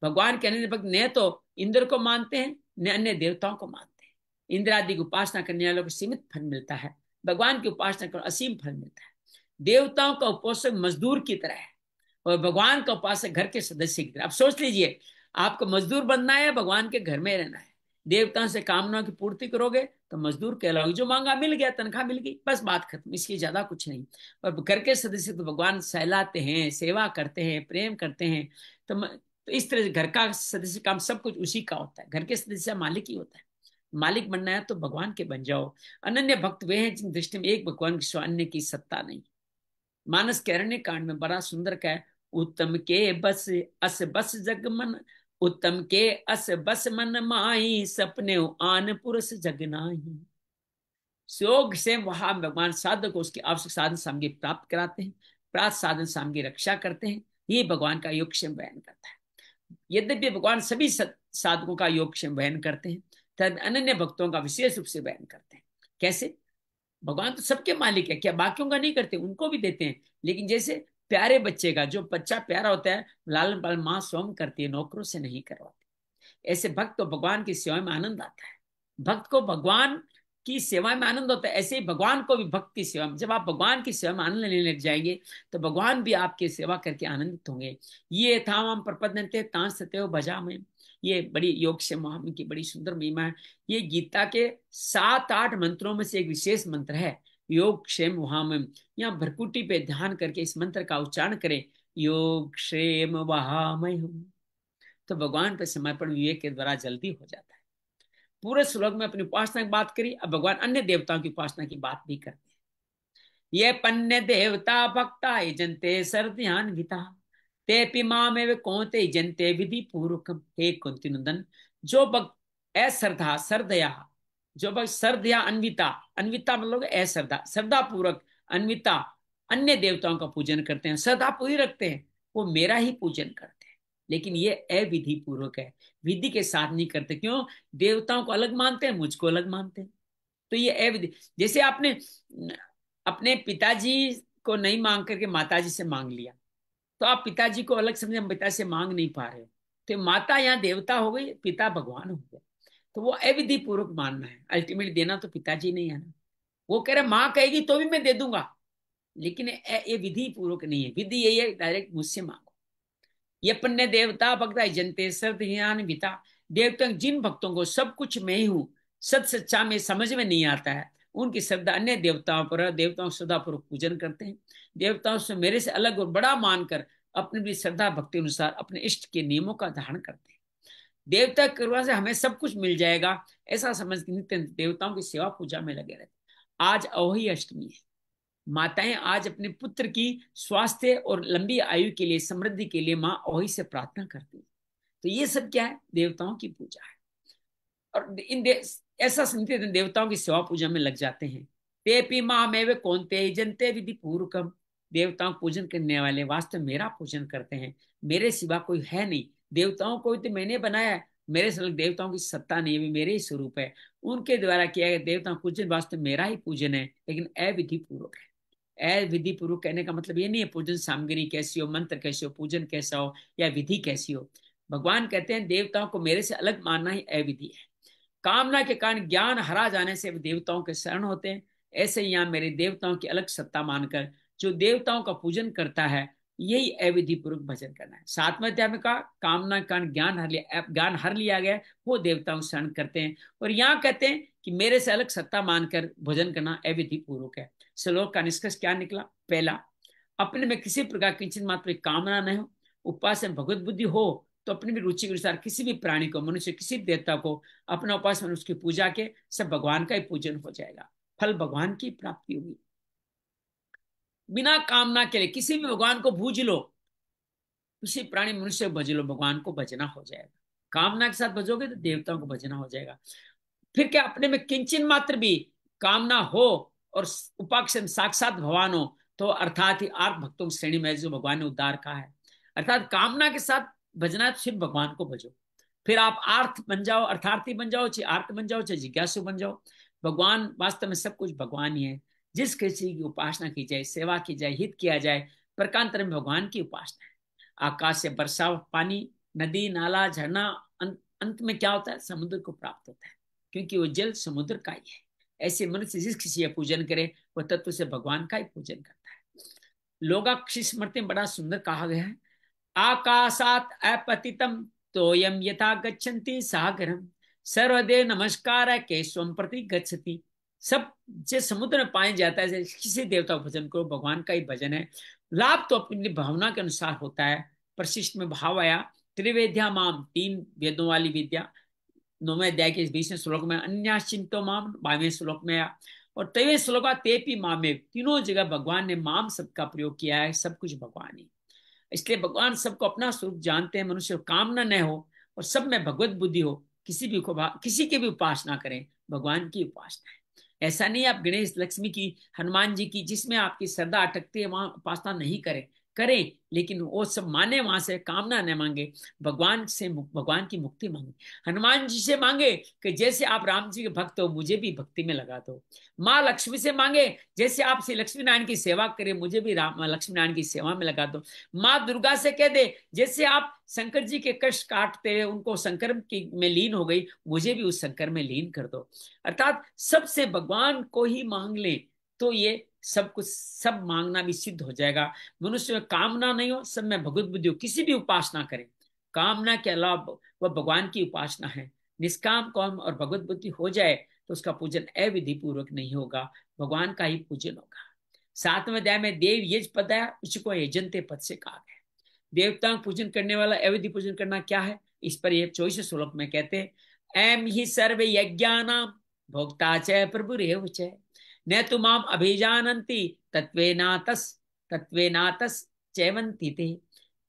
भगवान के अन्य भक्त न तो इंद्र को मानते हैं न अन्य देवताओं को मानते हैं। इंद्र आदि की उपासना करने वालों को सीमित फल मिलता है, भगवान की उपासना कर असीम फल मिलता है। देवताओं का उपासक मजदूर की तरह है और भगवान का उपासक घर के सदस्य की तरह। आप सोच लीजिए, आपको मजदूर बनना है, भगवान के घर में रहना है। देवताओं से कामनाओं की पूर्ति करोगे तो मजदूर कहलाओगे, जो मांगा मिल गया, तनख्वाह मिल गई, बस बात खत्म, इसकी ज्यादा कुछ नहीं। और घर के सदस्य तो भगवान सहलाते हैं, सेवा करते हैं, प्रेम करते हैं। तो इस तरह से घर का सदस्य काम सब कुछ उसी का होता है। घर के सदस्य मालिक ही होता है। मालिक बनना है तो भगवान के बन जाओ। अनन्य भक्त वे हैं जिन दृष्टि में एक भगवान की सिवा अन्य की सत्ता नहीं। मानस के अरण्य कांड में बड़ा सुंदर का है, उत्तम के बस अस बस जग मन, उत्तम के अस बस मन माही, सपने आन पुरुष जग नाही। योग से वहां भगवान साधक को उसकी आवश्यक साधन सामग्री प्राप्त कराते हैं, प्राप्त साधन सामग्री रक्षा करते हैं। ये भगवान का योग क्षेम बयान करता है। यद्यपि भगवान सभी साधकों का योग क्षेम बयान करते हैं, तब अनन्य भक्तों का विशेष रूप से बयान करते हैं। कैसे? भगवान तो सबके मालिक है, क्या बाकियों का नहीं करते? उनको भी देते हैं, लेकिन जैसे प्यारे बच्चे का, जो बच्चा प्यारा होता है, लालन पालन माँ स्वयं करती है, नौकरों से नहीं करवाती। ऐसे भक्त को भगवान की सेवा में आनंद आता है। भक्त को भगवान की सेवा में आनंद होता है, ऐसे ही भगवान को भी भक्त की सेवा में। जब आप भगवान की सेवा में आनंद लेने लग जाएंगे तो भगवान भी आपकी सेवा करके आनंदित होंगे। ये था हम प्रपद्यन्ते तां सत्यो भजा में, ये बड़ी योग से महात्म की बड़ी सुंदर महिमा है। ये गीता के 7-8 मंत्रों में से एक विशेष मंत्र है, योग क्षेम वहां में। यहाँ भरकुटी पे ध्यान करके इस मंत्र का उच्चारण करें, योग क्षेम वहां में हूं, तो भगवान पे समर्पण विवेक के द्वारा जल्दी हो जाता है। पूरे श्लोक में अपनी उपासना की बात करी, अब भगवान अन्य देवताओं की उपासना की बात भी करते हैं। ये पन्य देवता भक्ता जनते सर्ध्यान विता, ते मामेव कौते जनते विधि पूर्वकम। हे कुंती नंदन, जो भक्त अश्रद्धा श्रद्धया, जो भक्त श्रद्धया अन्विता, अन्विता मतलब अश्रद्धा, श्रद्धा पूर्वक अन्विता अन्य देवताओं का पूजन करते हैं, श्रद्धा पूरी रखते हैं, वो मेरा ही पूजन करते हैं, लेकिन ये अविधि पूर्वक है, विधि के साथ नहीं करते। क्यों? देवताओं को अलग मानते हैं, मुझको अलग मानते हैं। तो ये अविधि, जैसे आपने अपने पिताजी को नहीं मांग करके माताजी से मांग लिया, तो आप पिताजी को अलग समझे, हम पिता से मांग नहीं पा रहे हो, तो माता यहाँ देवता हो गई, पिता भगवान हो गए। तो वो अविधि पूर्वक मानना है, अल्टीमेटली देना तो पिताजी नहीं है ना। वो कह रहे माँ कहेगी तो भी मैं दे दूंगा, लेकिन ये विधि पूर्वक नहीं है। विधि यही है, डायरेक्ट मुझसे मांगो। ये पुण्य देवता भक्ता जनते सर्व ज्ञान विता, देवता जिन भक्तों को सब कुछ मैं ही हूँ, सत सच्चा में समझ में नहीं आता है, उनकी श्रद्धा अन्य देवताओं पर, देवताओं श्रद्धा पूर्वक पूजन करते हैं। देवताओं से मेरे से अलग और बड़ा मानकर अपनी भी श्रद्धा भक्ति अनुसार अपने इष्ट के नियमों का धारण करते हैं। देवता की कृपा से हमें सब कुछ मिल जाएगा, ऐसा समझ के नित्य देवताओं की सेवा पूजा में लगे रहते। आज अहोई अष्टमी है। माताएं आज अपने पुत्र की स्वास्थ्य और लंबी आयु के लिए, समृद्धि के लिए माँ अहोई से प्रार्थना करती है। तो ये सब क्या है? देवताओं की पूजा है। और ऐसा सुनते देवताओं की सेवा पूजा में लग जाते हैं। ते पी माँ में वे कौन ते जनते विधि पूर्वकम, देवताओं पूजन करने वाले वास्तव मेरा पूजन करते हैं, मेरे सिवा कोई है नहीं। देवताओं को तो मैंने बनाया है, मेरे से अलग देवताओं की सत्ता नहीं है, मेरे ही स्वरूप है। उनके द्वारा किया गया देवताओं पूजन वास्तव मेरा ही पूजन है, लेकिन अविधि पूर्वक है। अविधि पूर्वक कहने का मतलब ये नहीं है पूजन सामग्री कैसी हो, मंत्र कैसे हो, पूजन कैसा हो, या विधि कैसी हो। भगवान कहते हैं देवताओं को मेरे से अलग मानना ही अविधि है। कामना के कारण ज्ञान हरा जाने से वे देवताओं के शरण होते हैं। ऐसे ही यहाँ मेरे देवताओं की अलग सत्ता मानकर जो देवताओं का पूजन करता है, यही अविधि पूर्वक भजन करना है। 7वें अध्याय में कहा कामना के कारण ज्ञान हर लिया गया, वो देवताओं शरण करते हैं। और यहाँ कहते हैं कि मेरे से अलग सत्ता मानकर भजन करना अविधि पूर्वक है। श्लोक का निष्कर्ष क्या निकला? पहला, अपने में किसी प्रकार किंचन मात्र कामना न हो, उपास में भगवत बुद्धि हो, तो अपनी भी रुचि के अनुसार किसी भी प्राणी को, मनुष्य किसी भी देवता को अपना उपास में उसकी पूजा के सब भगवान का ही पूजन हो जाएगा, फल भगवान की प्राप्ति होगी। बिना कामना के लिए किसी भी भगवान को भूज लो, किसी प्राणी मनुष्य को भज लो, भगवान को भजना हो जाएगा। कामना के साथ भजोगे तो देवताओं को भजना हो जाएगा। फिर क्या? अपने में किंचन मात्र भी कामना हो और उपाक्ष साक्षात भगवान हो, तो अर्थात ही आर्थ भक्तों की श्रेणी में जो भगवान ने उद्धार कहा है। अर्थात कामना के साथ भजना है, सिर्फ भगवान को भजो। फिर आप आर्थ बन जाओ, अर्थार्थी बन जाओ, चाहे आर्थ बन जाओ, चाहे जिज्ञासु बन जाओ। भगवान वास्तव में सब कुछ भगवान ही है। जिस किसी की उपासना की जाए, सेवा की जाए, हित किया जाए, प्रकांतर में भगवान की उपासना है। आकाश से वर्षा पानी, नदी नाला झरना, अंत में क्या होता है? समुद्र को प्राप्त होता है, क्योंकि वो जल समुद्र का ही है। ऐसे मनुष्य जिस किसी का पूजन करे, वह तत्व से भगवान का ही पूजन करता है। लोकाक्षी स्मृति में बड़ा सुंदर कहा गया है, आकाशात अपतितम तोयम यथा गच्छन्ति सागरम, सर्वदेव नमस्कार के स्वम प्रति गच्छति। सब जो समुद्र में पाया जाता है, किसी देवता का भजन करो, भगवान का ही भजन है। लाभ तो अपनी भावना के अनुसार होता है। प्रशिष्ट में भाव आया, त्रिवेद्या माम, 3 वेदों वाली विद्या। 9वें अध्याय के 20वें श्लोक में, अन्याश्चिंतो माम 22वें श्लोक में आया। और 23वें श्लोक तेपी मामे, तीनों जगह भगवान ने माम शब्द का प्रयोग किया है। सब कुछ भगवान ही, इसलिए भगवान सबको अपना स्वरूप जानते हैं। मनुष्य को कामना न हो और सब में भगवत बुद्धि हो, किसी की भी उपासना करें, भगवान की उपासना है। ऐसा नहीं आप गणेश लक्ष्मी की, हनुमान जी की, जिसमें आपकी श्रद्धा अटकती है, वहां उपासना नहीं करें। करें, लेकिन वो सब माने, वहां से कामना न मांगे, भगवान से भगवान की मुक्ति मांगे। हनुमान जी से मांगे कि जैसे आप राम जी के भक्त हो, मुझे भी भक्ति में लगा दो। माँ लक्ष्मी से मांगे, जैसे आप श्री लक्ष्मी नारायण की सेवा करें, मुझे भी राम लक्ष्मी नारायण की सेवा में लगा दो। माँ दुर्गा से कह दे, जैसे आप शंकर जी के कष्ट काटते हैं, उनको शंकर में लीन हो गई, मुझे भी उस शंकर में लीन कर दो। अर्थात सबसे भगवान को ही मांग ले, तो ये सब कुछ, सब मांगना भी सिद्ध हो जाएगा। मनुष्य में कामना नहीं हो, सब में भगवत बुद्धि हो, किसी भी उपासना करें। कामना के अलावा वह भगवान की उपासना है। निष्काम काम और भगवत बुद्धि हो जाए तो उसका पूजन अविधि पूर्वक नहीं होगा, भगवान का ही पूजन होगा। 7वें अध्याय में देव यज पद है, उसको यजंते पद से कहा गया। देवताओं पूजन करने वाला अविधि पूजन करना क्या है? इस पर ये 24 श्लोक में कहते हैं, एम ही सर्व यज्ञानाम भोक्ता च प्रभुरेव च, न तो माम अभिजानन्ति तत्वेनातस तत्वेनातस चैवन्ति ते।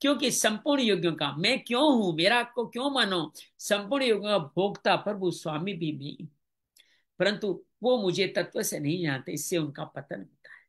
क्योंकि संपूर्ण योगियों का मैं क्यों हूं, मेरा को क्यों मानो, संपूर्ण योगियों का भोक्ता प्रभु स्वामी भी मैं, परंतु वो मुझे तत्व से नहीं जानते, इससे उनका पतन होता है।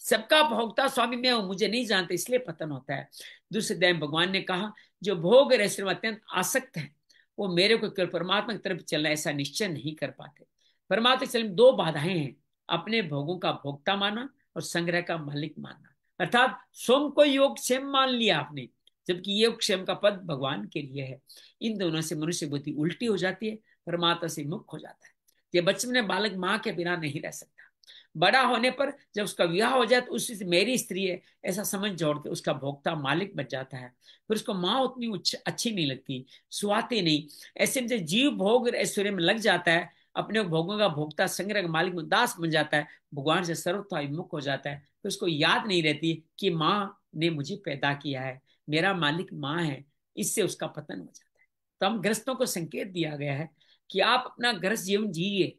सबका भोक्ता स्वामी मैं हूं, मुझे नहीं जानते इसलिए पतन होता है। दूसरे अध्याय में भगवान ने कहा जो भोग और ऐश्वर्य में अत्यंत आसक्त है वो मेरे को केवल परमात्मा की तरफ चलना ऐसा निश्चय नहीं कर पाते। परमात्मा के चलने में दो बाधाएं हैं, अपने भोगों का भोक्ता माना और संग्रह का मालिक मानना। अर्थात स्वयं को योग क्षेम मान लिया आपने, जबकि योग क्षेम का पद भगवान के लिए है। इन दोनों से मनुष्य बुद्धि उल्टी हो जाती है, परमात्मा से मुक्त हो जाता है। ये बचपन में बालक माँ के बिना नहीं रह सकता। बड़ा होने पर जब उसका विवाह हो जाए तो उसी से मेरी स्त्री है ऐसा समझ जोड़ के उसका भोक्ता मालिक बच जाता है। फिर उसको माँ उतनी अच्छी नहीं लगती, सुहाती नहीं। ऐसे में जब जीव भोग और ऐश्वर्य में लग जाता है, अपने भोगों का भोक्ता संग्रह का मालिक में दास बन जाता है, भगवान से सर्वथा विमुख हो जाता है। फिर उसको याद नहीं रहती कि माँ ने मुझे पैदा किया है, मेरा मालिक माँ है। इससे उसका पतन हो जाता है। तो हम ग्रस्तों को संकेत दिया गया है कि आप अपना ग्रस्त जीवन जिए,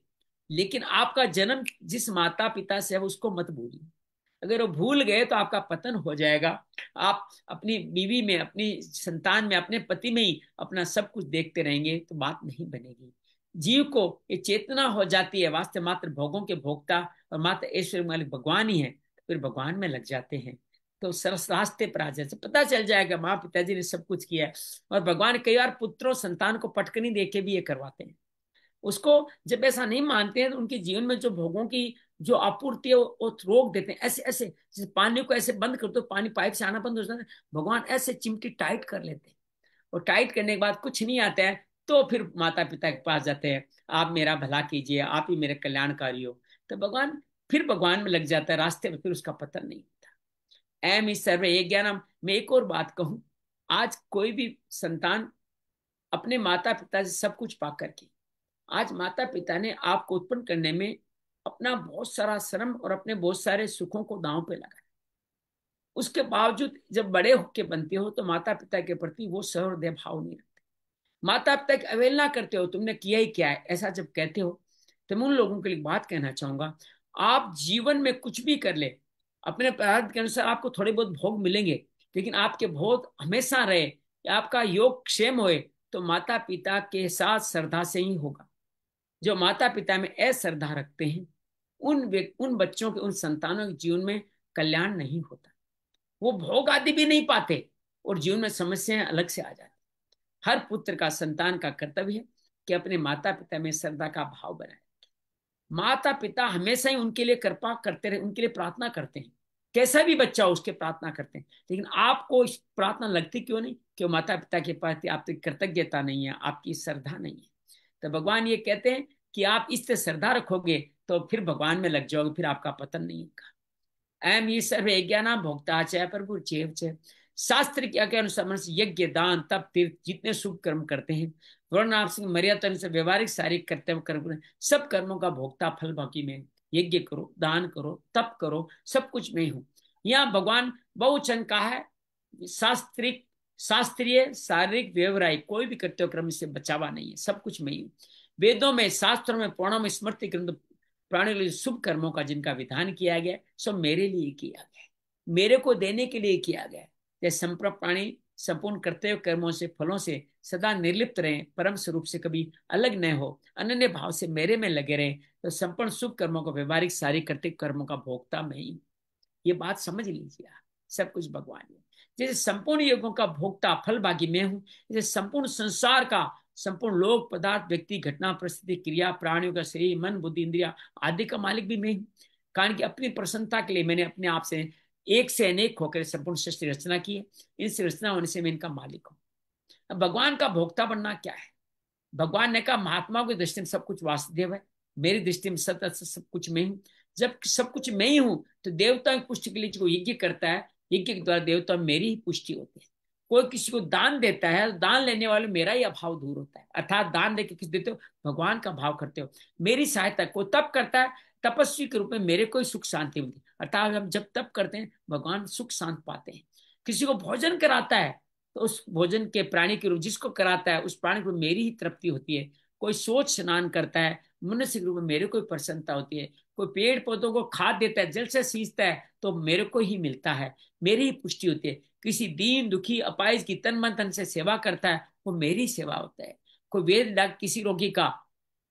लेकिन आपका जन्म जिस माता पिता से है उसको मत भूलिए। अगर वो भूल गए तो आपका पतन हो जाएगा। आप अपनी बीवी में, अपनी संतान में, अपने पति में ही अपना सब कुछ देखते रहेंगे तो बात नहीं बनेगी। जीव को ये चेतना हो जाती है वास्तव मात्र भोगों के भोक्ता और मात्र ऐश्वर्य मालिक भगवान ही है, तो फिर भगवान में लग जाते हैं तो सरस रास्ते पर आ जाते, पता चल जाएगा माँ पिताजी ने सब कुछ किया है। और भगवान कई बार पुत्रों संतान को पटकनी देके भी ये करवाते हैं। उसको जब ऐसा नहीं मानते हैं तो उनके जीवन में जो भोगों की जो आपूर्ति है वो रोक देते हैं। ऐसे ऐसे जैसे पानी को ऐसे बंद कर दो, पानी पाइप से आना बंद हो जाता है, भगवान ऐसे चिमटी टाइट कर लेते हैं। और टाइट करने के बाद कुछ नहीं आता है तो फिर माता पिता के पास जाते हैं, आप मेरा भला कीजिए, आप ही मेरे कल्याणकारी हो। तो भगवान फिर भगवान में लग जाता है रास्ते में, फिर उसका पतन नहीं होता। एम इस सर्वे एक ज्ञानम। मैं एक और बात कहूं, आज कोई भी संतान अपने माता पिता से सब कुछ पा करके, आज माता पिता ने आपको उत्पन्न करने में अपना बहुत सारा श्रम और अपने बहुत सारे सुखों को दांव पे लगाया, उसके बावजूद जब बड़े होके बनते हो तो माता पिता के प्रति वो सहृदय भाव नहीं रखते। माता पिता की अवहेलना करते हो, तुमने किया ही क्या है ऐसा जब कहते हो, तो मैं उन लोगों के लिए बात कहना चाहूंगा, आप जीवन में कुछ भी कर ले, अपने प्रारब्ध के अनुसार आपको थोड़े बहुत भोग मिलेंगे, लेकिन आपके भोग हमेशा रहे, आपका योग क्षेम होए, तो माता पिता के साथ श्रद्धा से ही होगा। जो माता पिता में अश्रद्धा रखते हैं उन बच्चों के, उन संतानों के जीवन में कल्याण नहीं होता, वो भोग आदि भी नहीं पाते और जीवन में समस्याएं अलग से आ जाती। हर पुत्र का, संतान का कर्तव्य है कि अपने माता पिता में श्रद्धा का भाव बनाए। माता पिता हमेशा ही उनके लिए कृपा करते रहे, उनके लिए प्रार्थना करते हैं, कैसा भी बच्चा हो उसके प्रार्थना करते हैं, लेकिन आपको इस प्रार्थना लगती क्यों नहीं? क्यों माता पिता के प्रति आपकी कृतज्ञता नहीं है, आपकी श्रद्धा नहीं है। तो भगवान ये कहते हैं कि आप इससे श्रद्धा रखोगे तो फिर भगवान में लग जाओगे, फिर आपका पतन नहीं होगा। एम ये सर्वे ज्ञाना भोक्ता च प्रभु चेव च। शास्त्र के अनुसार मनुष्य यज्ञ, दान, तप, तीर्थ जितने शुभ कर्म करते हैं, वर्ण आप सिंह मर्यादा से व्यवहारिक शारीरिक कर्तव्य कर्म, सब कर्मों का भोक्ता फल बाकी में। यज्ञ करो, दान करो, तप करो, सब कुछ में हूं। यहाँ भगवान बहुवचन का है। शास्त्रिक, शास्त्रीय, शारीरिक, व्यवहारिक कोई भी कर्तव्य कर्म से बचावा नहीं है, सब कुछ में ही हूं। वेदों में, शास्त्रों में, पुराणों में, स्मृति ग्रंथ प्राणियों के लिए शुभ कर्मों का जिनका विधान किया गया सब मेरे लिए किया गया है, मेरे को देने के लिए किया गया है। जैसे संप्रप प्राणी संपूर्ण कर्तव्य कर्मों से, फलों से सदा निर्लिप्त रहे, परम स्वरूप से कभी अलग न हो, अनन्य भाव से मेरे में लगे रहे, तो संपूर्ण शुभ कर्मों का व्यवहारिक सारी कर्तव्य कर्मों का भोक्ता मैं ही। ये बात समझ लीजिए आप, सब कुछ भगवान है। जैसे संपूर्ण योगों का भोक्ता फल भागी मैं हूं, जैसे संपूर्ण संसार का, संपूर्ण लोक पदार्थ, व्यक्ति, घटना, परिस्थिति, क्रिया, प्राणियों का शरीर, मन, बुद्धि, इंद्रिया आदि का मालिक भी मैं हूं। कारण कि अपनी प्रसन्नता के लिए मैंने अपने आप से एक से अनेक होकर संपूर्ण सृष्टि रचना की है, इनसे रचना होने से मैं इनका मालिक हूं। अब भगवान का भोक्ता बनना क्या है? भगवान ने कहा महात्माओं की दृष्टि में सब कुछ वासुदेव है, मेरी दृष्टि में सत्य सब कुछ मैं हूं। जब सब कुछ मैं ही हूं तो देवताओं की पुष्टि के लिए जो यज्ञ करता है, यज्ञ के द्वारा देवता मेरी ही पुष्टि होती है। कोई किसी को दान देता है, दान लेने वाले मेरा ही अभाव दूर होता है। अर्थात दान देके किस देते हो? भगवान का भाव करते हो, मेरी सहायता। कोई तप करता है, तपस्वी के रूप में मेरे को ही सुख शांति मिलती है। अर्थात हम जब तप करते हैं भगवान सुख शांत पाते हैं। किसी को भोजन कराता है तो उस भोजन के प्राणी के रूप जिसको कराता है उस प्राणी को मेरी ही तृप्ति होती है। कोई सोच स्नान करता है, मनुष्य के रूप में मेरे को ही प्रसन्नता होती है। कोई पेड़ पौधों को खाद देता है, जल से सींचता है तो मेरे को ही मिलता है, मेरी ही पुष्टि होती है। किसी दीन दुखी अपाहिज की तन मन धन से सेवा करता है, वो मेरी सेवा होता है। कोई वेद डॉक्टर किसी रोगी का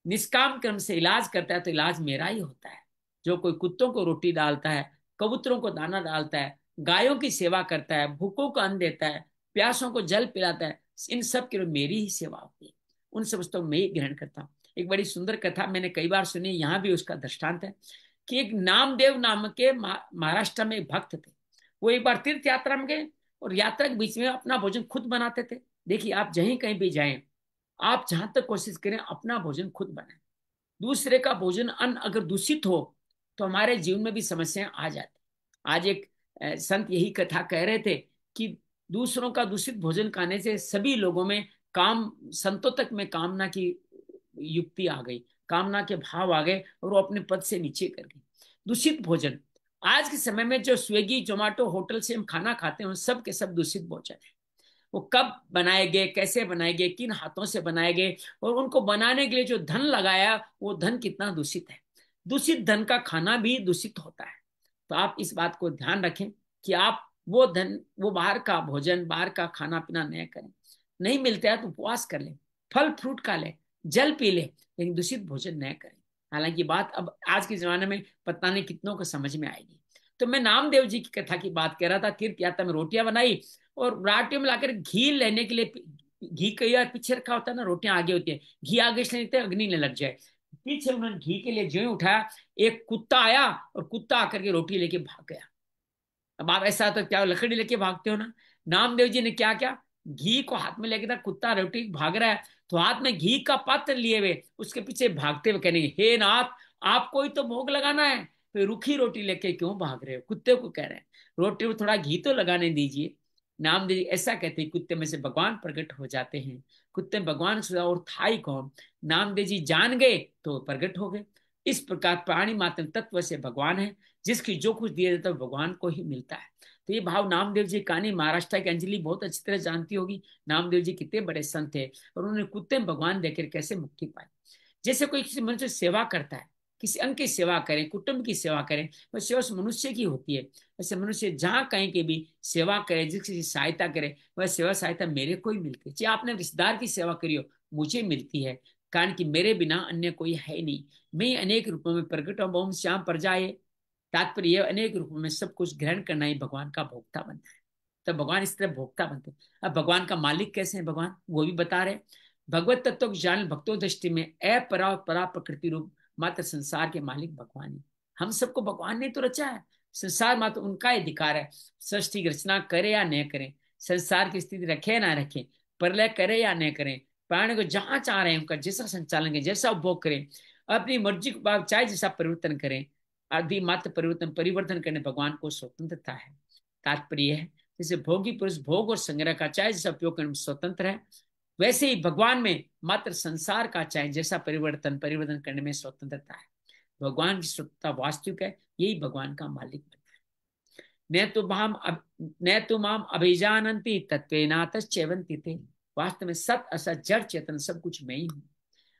निष्काम कर्म से इलाज करता है तो इलाज मेरा ही होता है। जो कोई कुत्तों को रोटी डालता है, कबूतरों को दाना डालता है, गायों की सेवा करता है, भूखों को अन्न देता है, प्यासों को जल पिलाता है, इन सब के लिए मेरी ही सेवा होती है। उन सब वस्तुओं में ही ग्रहण करता हूँ। एक बड़ी सुंदर कथा मैंने कई बार सुनी, यहाँ भी उसका दृष्टांत है कि एक नामदेव नाम के महाराष्ट्र में एक भक्त थे। वो एक बार तीर्थ यात्रा में गए और यात्रा के बीच में अपना भोजन खुद बनाते थे। देखिए, आप जहीं कहीं भी जाएं, आप जहां तक कोशिश करें अपना भोजन खुद बनाएं। दूसरे का भोजन अन्न अगर दूषित हो तो हमारे जीवन में भी समस्याएं आ जाती। आज एक संत यही कथा कह रहे थे कि दूसरों का दूषित भोजन खाने से सभी लोगों में काम, संतों तक में कामना की युक्ति आ गई, कामना के भाव आ गए और वो अपने पद से नीचे कर गए। दूषित भोजन, आज के समय में जो स्विगी जोमेटो होटल से हम खाना खाते हैं सब के सब दूषित भोजन है। वो कब बनाए गए, कैसे बनाए गए, किन हाथों से बनाए गए, और उनको बनाने के लिए जो धन लगाया वो धन कितना दूषित है। दूषित धन का खाना भी दूषित होता है। तो आप इस बात को ध्यान रखें कि आप वो धन, वो बाहर का भोजन, बाहर का खाना पीना नहीं करें। नहीं मिलता है तो उपवास कर ले, फल फ्रूट खा ले, जल पी ले, लेकिन दूषित भोजन न करें। हालांकि बात अब आज के जमाने में पता नहीं कितनों को समझ में आएगी। तो मैं नामदेव जी की कथा की बात कर रहा था। तीर्थ यात्रा में रोटियां बनाई और राटियों में लाकर घी लेने के लिए, घी कई बार पीछे रखा होता है ना, रोटियां आगे होती है, घी आगे इसलिए नहीं अग्नि न लग जाए। पीछे उन्होंने घी के लिए जो ही उठाया, एक कुत्ता आया और कुत्ता आकर के रोटी लेके भाग गया। अब आप ऐसा तो क्या लकड़ी लेके भागते हो ना, नामदेव जी ने क्या क्या, घी को हाथ में लेके था, कुत्ता रोटी भाग रहा है तो हाथ में घी का पात्र लिए हुए उसके पीछे भागते हुए कहेंगे, हे नाथ, आपको ही तो भोग लगाना है, तो रूखी रोटी लेके क्यों भाग रहे हो। कुत्ते को कह रहे हैं रोटी में थोड़ा घी तो लगाने दीजिए। नामदेव जी ऐसा कहते हैं, कुत्ते में से भगवान प्रकट हो जाते हैं। कुत्ते में भगवान से और था ही कौन, नामदेव जी जान गए तो प्रकट हो गए। इस प्रकार प्राणी मात्र तत्व से भगवान है, जिसकी जो कुछ दिया जाता है भगवान को ही मिलता है। तो ये भाव नामदेव जी कहानी महाराष्ट्र की अंजलि बहुत अच्छी तरह जानती होगी। नामदेव जी कितने बड़े संत थे और उन्होंने कुत्ते में भगवान देकर कैसे मुक्ति पाई। जैसे कोई किसी मनुष्य सेवा करता है, किसी अंग की सेवा करें, कुटुंब की सेवा करें, वह सेवा उस मनुष्य की होती है। वैसे मनुष्य जहाँ कहीं की भी सेवा करे, जिसकी सहायता करे, वह सेवा सहायता मेरे को ही मिलती है। चाहे आपने रिश्तेदार की सेवा करी हो, मुझे मिलती है, कारण कि मेरे बिना अन्य कोई है नहीं। मैं अनेक रूपों में प्रकट हूं, बहुम श्याम प्रजाए। तात्पर्य यह अनेक रूपों में सब कुछ ग्रहण करना ही भगवान का भोक्ता बनता है। तब भगवान इस तरह भोक्ता बनते हैं। अब भगवान का मालिक कैसे है भगवान, वो भी बता रहे। भगवत तत्व को जान भक्तों दृष्टि में अपरा परा प्रकृति रूप मात्र संसार के मालिक भगवान ही। हम सबको भगवान ने तो रचा है, संसार मात्र उनका अधिकार है। सृष्टि की रचना करे या न करें, संसार की स्थिति रखे ना रखें, प्रलय करे या न करें, प्राणी को जहां चाह रहे हैं उनका जैसा संचालन करें, जैसा उपभोग करें, अपनी मर्जी को चाहे जैसा परिवर्तन करें। आदि मात्र परिवर्तन परिवर्तन करने भगवान को स्वतंत्रता है। तात्पर्य है जैसे भोगी पुरुष भोग और संग्रह का चाहे जैसा उपयोग करने में स्वतंत्र है, वैसे ही भगवान में मात्र संसार का चाहे जैसा परिवर्तन परिवर्तन करने में स्वतंत्रता है। भगवान की स्वतंत्रता वास्तविक है, यही भगवान का मालिक बनता है। न तो माम अभिजानंती तत्वेनातश्चैवन्ति ते। वास्तव में सत असत जड़ चेतन सब कुछ मैं ही हूँ।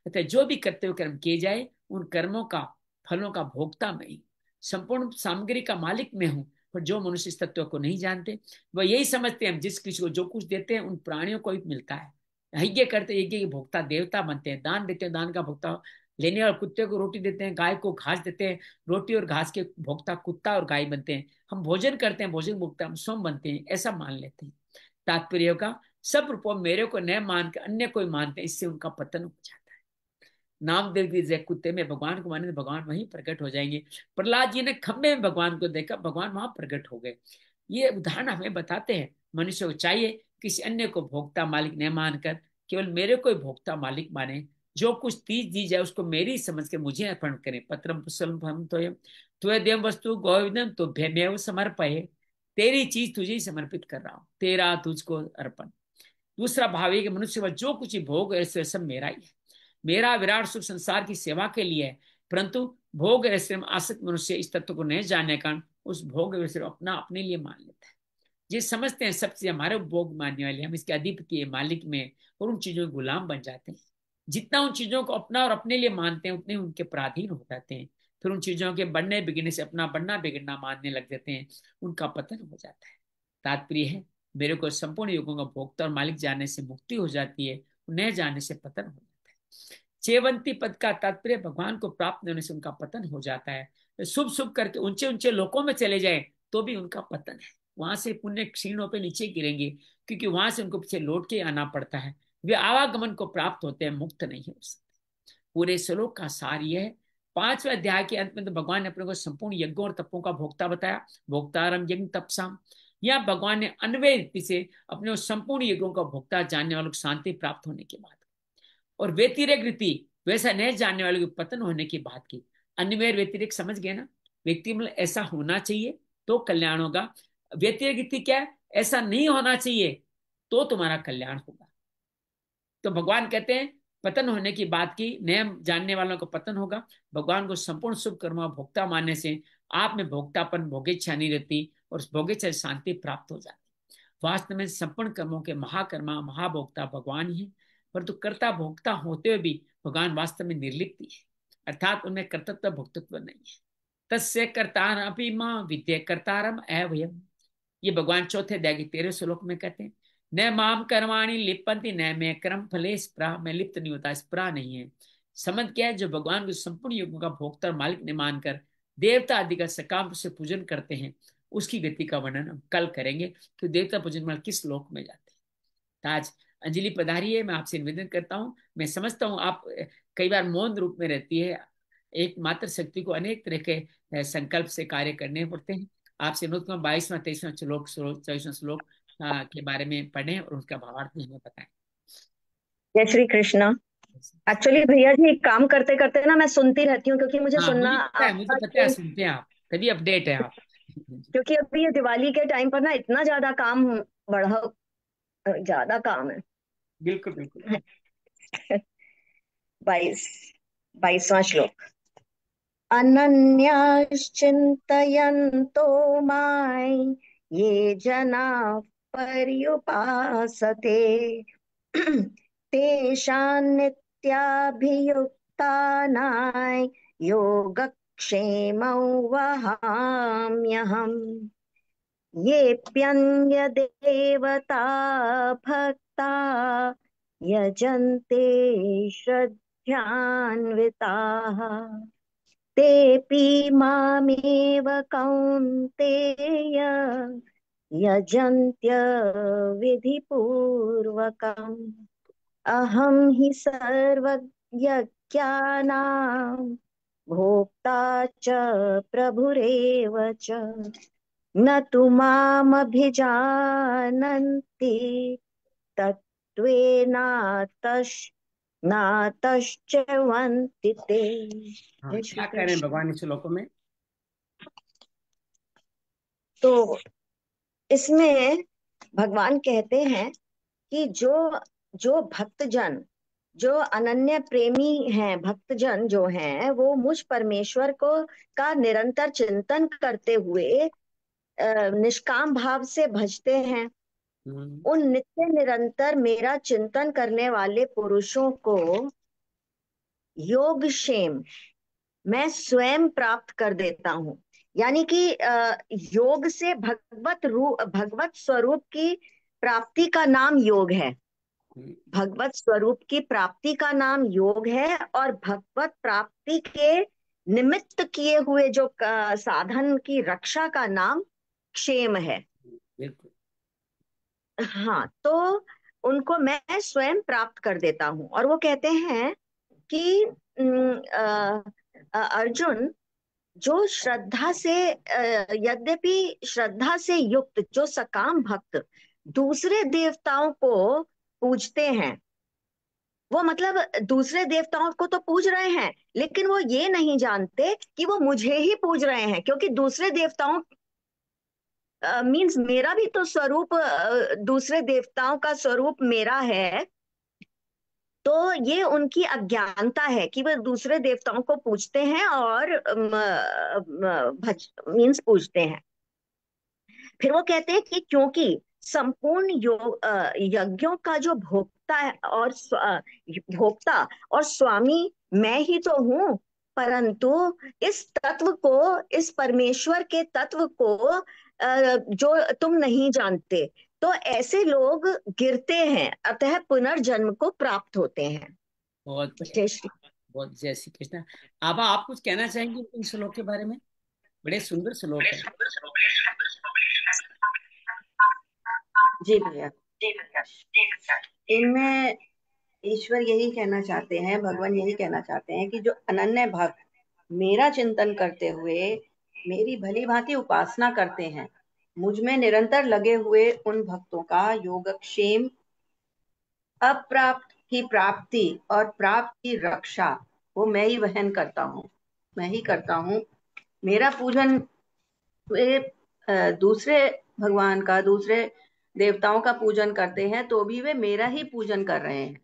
अतः जो भी कर्तव्य कर्म किए जाए उन कर्मों का फलों का भोक्ता मैं ही, संपूर्ण सामग्री का मालिक मैं हूँ। पर जो मनुष्य इस तत्व को नहीं जानते वह यही समझते हैं हम जिस किसी को जो कुछ देते हैं उन प्राणियों को ही मिलता है। यज्ञ करते यज्ञ के भोक्ता देवता बनते हैं, दान देते हैं दान का भोक्ता, लेने वाले कुत्ते को रोटी देते हैं, गाय को घास देते हैं, रोटी और घास के भोक्ता कुत्ता और गाय बनते हैं। हम भोजन करते हैं, भोजन भोक्ता हम स्वयं बनते हैं, ऐसा मान लेते हैं। तात्पर्य का सब रूपों मेरे को न मान के अन्य कोई मानते हैं, इससे उनका पतन हो जाता है। नामदेव की जय कुत्ते में भगवान को माने तो भगवान वहीं प्रकट हो जाएंगे। प्रहलाद जी ने खम्भे में भगवान को देखा, भगवान वहां प्रकट हो गए। ये उदाहरण हमें बताते हैं मनुष्य को चाहिए किसी अन्य को भोक्ता मालिक न मानकर केवल मेरे को भोक्ता मालिक माने। जो कुछ चीज दी जाए उसको मेरी समझ के मुझे अर्पण करें। पत्रम पुष्पम फलम तोयम त्वदेव वस्तु गोविंदम तो भयमेव समर्पये। तेरी चीज तुझे ही समर्पित कर रहा हूं, तेरा तुझको अर्पण। दूसरा भाव है कि मनुष्य में जो कुछ भोग है सब मेरा ही है। मेरा विराट सुख संसार की सेवा के लिए है, परंतु भोग ऐसे आसक्त मनुष्य इस तत्व को नहीं जानने का कारण उस भोग ऐसे अपना अपने लिए मान लेता है। ये समझते हैं सब चीजें हमारे उपभोग मानने वाले, हम इसके अधिपति मालिक में, और उन चीजों के गुलाम बन जाते हैं। जितना उन चीजों को अपना और अपने लिए मानते हैं उतने उनके पराधीन हो जाते हैं। फिर उन चीजों के बढ़ने बिगड़ने से अपना बढ़ना बिगड़ना मानने लग जाते हैं, उनका पतन हो जाता है। तात्पर्य है मेरे को संपूर्ण युगों का भोक्ता और मालिक जानने से मुक्ति हो जाती है, न जानने से पतन हो जाता है। चेवंती पद का तात्पर्य भगवान को प्राप्त होने से उनका पतन हो जाता है। तो शुभ शुभ करके ऊंचे ऊंचे लोकों में चले जाए तो भी उनका पतन है, वहां से पुण्य क्षीणों पे नीचे गिरेंगे, क्योंकि वहां से उनको पीछे लौट के आना पड़ता है। वे आवागमन को प्राप्त होते हैं, मुक्त नहीं हो सकते। पूरे श्लोक का सार यह है। 5वें अध्याय के अंत में तो भगवान ने अपने को संपूर्ण यज्ञों और तपों का भोक्ता बताया, भोक्तारम यज्ञ तपसाम। यहाँ भगवान ने अन्वय रीति से अपने उस संपूर्ण यज्ञों का भोक्ता जानने वालों को शांति प्राप्त होने के बाद, और व्यतिरेक रीति वैसा नहीं जानने वालों के पतन होने की बात की। अन्वय व्यतिरेक समझ गए ना? व्यक्ति मतलब ऐसा होना चाहिए तो कल्याण होगा, व्यतिरेक रीति क्या है? ऐसा नहीं होना चाहिए तो तुम्हारा कल्याण होगा। तो भगवान कहते हैं पतन होने की बात की, नियम जानने वालों को पतन होगा। भगवान को संपूर्ण शुभ कर्मों का भोक्ता मानने से आप में भोक्तापन, भोगेच्छा नहीं रहती, और उस भोगेच्छा से शांति प्राप्त हो जाती। वास्तव में संपूर्ण कर्मों के महाकर्मा, महाभोक्ता भगवान ही है, परंतु कर्ता भोक्ता होते हुए भी भगवान वास्तव में निर्लिप्त है, अर्थात उनमें कर्तृत्व भोक्तृत्व नहीं है। तस्य कर्तारपि मां विद्ये कर्तारम अवयम, ये भगवान चौथे अध्याय के 13 श्लोक में कहते हैं। न माम कर्माणि लिपंति न मैं कर्म फले स्प्रा, मैं लिप्त नहीं होता, स्प्रा नहीं है। समझ क्या है? जो भगवान को संपूर्ण युगों का भोक्ता और मालिक ने मानकर देवता आदि का सकाम से पूजन करते हैं, उसकी गति का वर्णन हम कल करेंगे कि देवता पूजन में किस श्लोक में जाते हैं। आज अंजलि पधारी है, मैं आपसे निवेदन करता हूँ। मैं समझता हूँ आप कई बार मौन रूप में रहती है, एक मात्र शक्ति को अनेक तरह के संकल्प से कार्य करने पड़ते हैं। आपसे अनुरोध करूं 22वां 23वां श्लोक 24वां श्लोक के बारे में पढ़ें और उसका भावार्थ भी हमें बताएं। जय श्री कृष्ण। एक्चुअली भैया जी काम करते करते ना मैं सुनती रहती हूँ, क्योंकि मुझे हाँ सुनना मुझे आपका पता है, सुनते हैं आप, तभी अपडेट है आप। क्योंकि अभी ये दिवाली के टाइम पर ना इतना ज्यादा काम बढ़ा, ज्यादा काम है। बिल्कुल बिल्कुल। 22वां श्लोक। अनन्याश्चिन्तयन्तो मां ये जना पर्युपासते तेषां नित्याभियुक्तानां योगक्षेमं वहाम्यहम्। येऽप्यन्यदेवता भक्ता यजन्ते श्रद्धान्विताः तेऽपि मामेव कौन्तेय यजन्त्य विधिपूर्वकम्। अहं हि सर्वयज्ञानां भोक्ता च प्रभुरेव च न तु मामभिजानन्ति तत्त्वेनातश्च्यवन्ति ते। हाँ, जय श्री क्या करें कृष्ण। भगवान इस श्लोकों में? तो इसमें भगवान कहते हैं कि जो जो भक्तजन, जो अनन्य प्रेमी हैं, भक्तजन जो हैं, वो मुझ परमेश्वर को का निरंतर चिंतन करते हुए निष्काम भाव से भजते हैं। उन नित्य निरंतर मेरा चिंतन करने वाले पुरुषों को योग क्षेम मैं स्वयं प्राप्त कर देता हूँ। यानी कि योग से भगवत स्वरूप की प्राप्ति का नाम योग है। भगवत स्वरूप की प्राप्ति का नाम योग है, और भगवत प्राप्ति के निमित्त किए हुए जो साधन की रक्षा का नाम क्षेम है। बिल्कुल। हाँ, तो उनको मैं स्वयं प्राप्त कर देता हूँ। और वो कहते हैं कि अर्जुन, जो श्रद्धा से यद्यपि श्रद्धा से युक्त जो सकाम भक्त दूसरे देवताओं को पूजते हैं, वो मतलब दूसरे देवताओं को तो पूज रहे हैं, लेकिन वो ये नहीं जानते कि वो मुझे ही पूज रहे हैं, क्योंकि दूसरे देवताओं मीन्स मेरा भी तो स्वरूप दूसरे देवताओं का स्वरूप मेरा है। तो ये उनकी अज्ञानता है कि वे दूसरे देवताओं को पूजते हैं और भज मीन्स पूजते हैं। फिर वो कहते हैं कि क्योंकि संपूर्ण यज्ञों का जो भोक्ता है और भोक्ता और स्वामी मैं ही तो हूँ, परंतु इस तत्व को, इस परमेश्वर के तत्व को जो तुम नहीं जानते, तो ऐसे लोग गिरते हैं, अतः पुनर्जन्म को प्राप्त होते हैं। बहुत बढ़िया। जय श्री। बहुत, जय श्री कृष्ण। आभा, आप कुछ कहना चाहेंगे इन श्लोक के बारे में? बड़े सुंदर श्लोक है। जी भैया, इनमें ईश्वर यही कहना चाहते हैं, भगवान यही कहना चाहते हैं कि जो अनन्य भक्त मेरा चिंतन करते हुए मेरी भली भांति उपासना करते हैं, मुझ में निरंतर लगे हुए उन भक्तों का योगक्षेम, अप्राप्त की प्राप्ति और प्राप्त की रक्षा वो मैं ही वहन करता हूँ, मैं ही करता हूँ। मेरा पूजन वे दूसरे भगवान का, दूसरे देवताओं का पूजन करते हैं तो भी वे मेरा ही पूजन कर रहे हैं,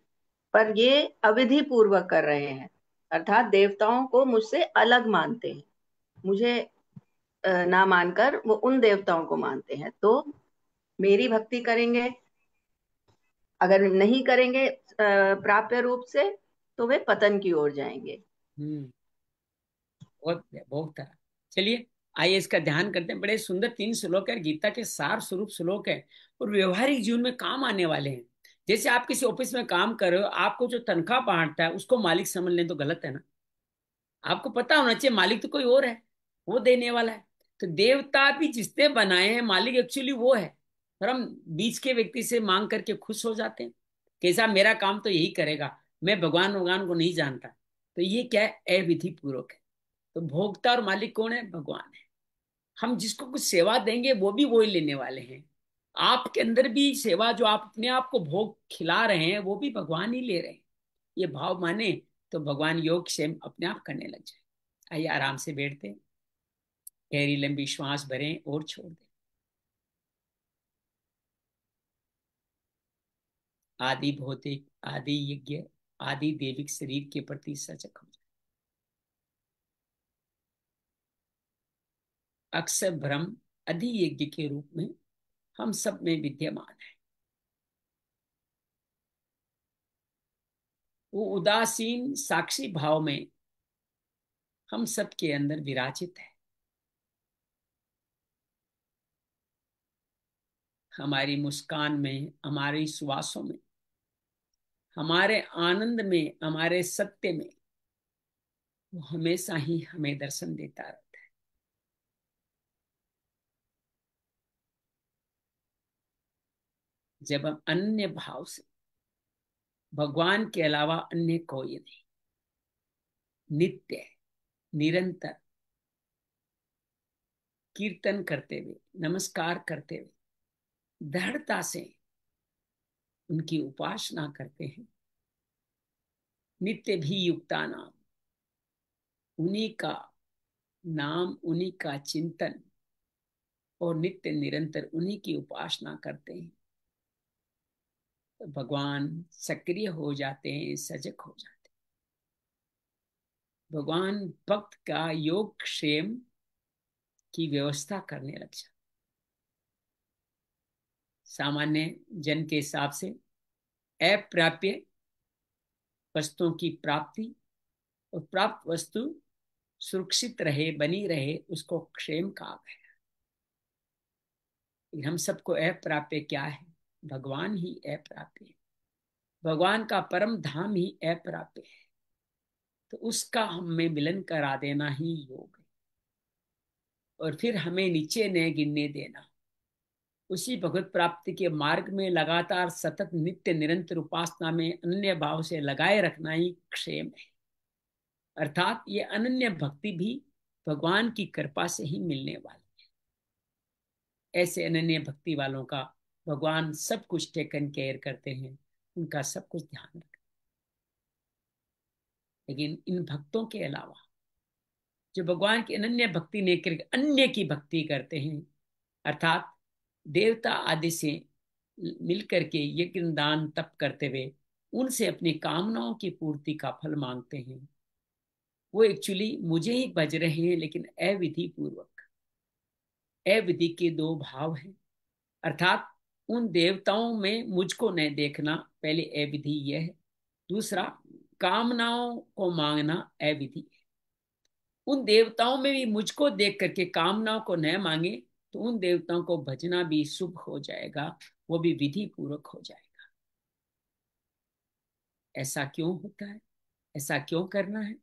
पर ये अविधि पूर्वक कर रहे हैं, अर्थात देवताओं को मुझसे अलग मानते हैं, मुझे ना मानकर वो उन देवताओं को मानते हैं। तो मेरी भक्ति करेंगे, अगर नहीं करेंगे प्राप्य रूप से, तो वे पतन की ओर जाएंगे। हम्म। बहुत बहुत तरह। चलिए, आइए इसका ध्यान करते हैं। बड़े सुंदर 3 श्लोक है, गीता के सार स्वरूप श्लोक है, और व्यवहारिक जीवन में काम आने वाले हैं। जैसे आप किसी ऑफिस में काम कर रहे हो, आपको जो तनख्वाह बांटता है उसको मालिक समझ लें तो गलत है ना। आपको पता होना चाहिए मालिक तो कोई और है, वो देने वाला है। तो देवता भी जिसने बनाए हैं, मालिक एक्चुअली वो है। और हम बीच के व्यक्ति से मांग करके खुश हो जाते हैं, कैसा मेरा काम तो यही करेगा, मैं भगवान भगवान को नहीं जानता। तो ये क्या है? अविधि पूर्वक है। तो भोक्ता और मालिक कौन है? भगवान है। हम जिसको कुछ सेवा देंगे वो भी वही लेने वाले हैं। आपके अंदर भी सेवा जो आप अपने आप को भोग खिला रहे हैं, वो भी भगवान ही ले रहे हैं। ये भाव माने तो भगवान योग क्षेम अपने आप करने लग जाए। आइए आराम से बैठते हैं, गहरी लंबी श्वास भरें और छोड़ दें। आदि भौतिक, आदि यज्ञ, आदि देविक शरीर के प्रति सजग हो जाए। अक्षर ब्रह्म अधि यज्ञ के रूप में हम सब में विद्यमान है। वो उदासीन साक्षी भाव में हम सब के अंदर विराजित है। हमारी मुस्कान में, हमारी सुवासों में, हमारे आनंद में, हमारे सत्य में वो हमेशा ही हमें दर्शन देता रहता है। जब हम अन्य भाव से, भगवान के अलावा अन्य कोई नहीं, नित्य निरंतर कीर्तन करते हुए, नमस्कार करते हुए, दृढ़ता से उनकी उपासना करते हैं, नित्य भी युक्ता नाम, उन्हीं का नाम, उन्हीं का चिंतन और नित्य निरंतर उन्हीं की उपासना करते हैं, तो भगवान सक्रिय हो जाते हैं, सजग हो जाते हैं। भगवान भक्त का योग क्षेम की व्यवस्था करने लग जाते। सामान्य जन के हिसाब से अप्राप्य वस्तुओं की प्राप्ति और प्राप्त वस्तु सुरक्षित रहे, बनी रहे, उसको क्षेम कहा गया। हम सबको अप्राप्य क्या है? भगवान ही अप्राप्य है। भगवान का परम धाम ही अप्राप्य है। तो उसका हमें मिलन करा देना ही योग है, और फिर हमें नीचे न गिरने देना। उसी भगवत प्राप्ति के मार्ग में लगातार सतत नित्य निरंतर उपासना में अन्य भाव से लगाए रखना ही क्षेम है। अर्थात ये अनन्य भक्ति भी भगवान की कृपा से ही मिलने वाली। ऐसे अनन्य भक्ति वालों का भगवान सब कुछ टेकन केयर करते हैं, उनका सब कुछ ध्यान रखते हैं। लेकिन इन भक्तों के अलावा जो भगवान की अनन्य भक्ति नहीं करके अन्य की भक्ति करते हैं, अर्थात देवता आदि से मिलकर के यज्ञ दान तप करते हुए उनसे अपनी कामनाओं की पूर्ति का फल मांगते हैं, वो एक्चुअली मुझे ही भज रहे हैं, लेकिन अविधि पूर्वक। अविधि के 2 भाव हैं, अर्थात उन देवताओं में मुझको न देखना, पहले अविधि यह है। दूसरा, कामनाओं को मांगना अविधि है। उन देवताओं में भी मुझको देख करके कामनाओं को न मांगे तो उन देवताओं को भजना भी शुभ हो जाएगा, वो भी विधि पूर्वक हो जाएगा। ऐसा क्यों होता है? ऐसा क्यों करना है?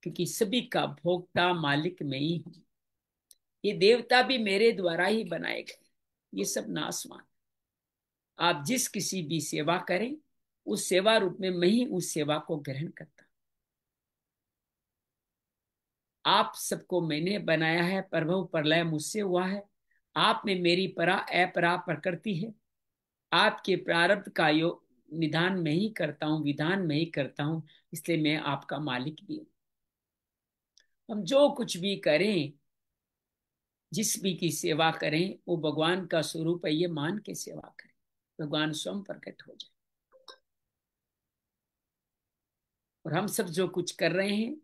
क्योंकि सभी का भोक्ता मालिक मैं ही हूं। ये देवता भी मेरे द्वारा ही बनाए गए, ये सब नासवान। आप जिस किसी भी सेवा करें, उस सेवा रूप में मैं ही उस सेवा को ग्रहण करता। आप सबको मैंने बनाया है, प्रभव प्रलय मुझसे हुआ है। आप में मेरी परा अपरा प्रकृति है। आपके प्रारब्ध का योग निधान मैं ही करता हूँ, विधान मैं ही करता हूँ, इसलिए मैं आपका मालिक भी हूँ। हम जो कुछ भी करें, जिस भी की सेवा करें, वो भगवान का स्वरूप है, ये मान के सेवा करें, भगवान स्वयं प्रकट हो जाए। और हम सब जो कुछ कर रहे हैं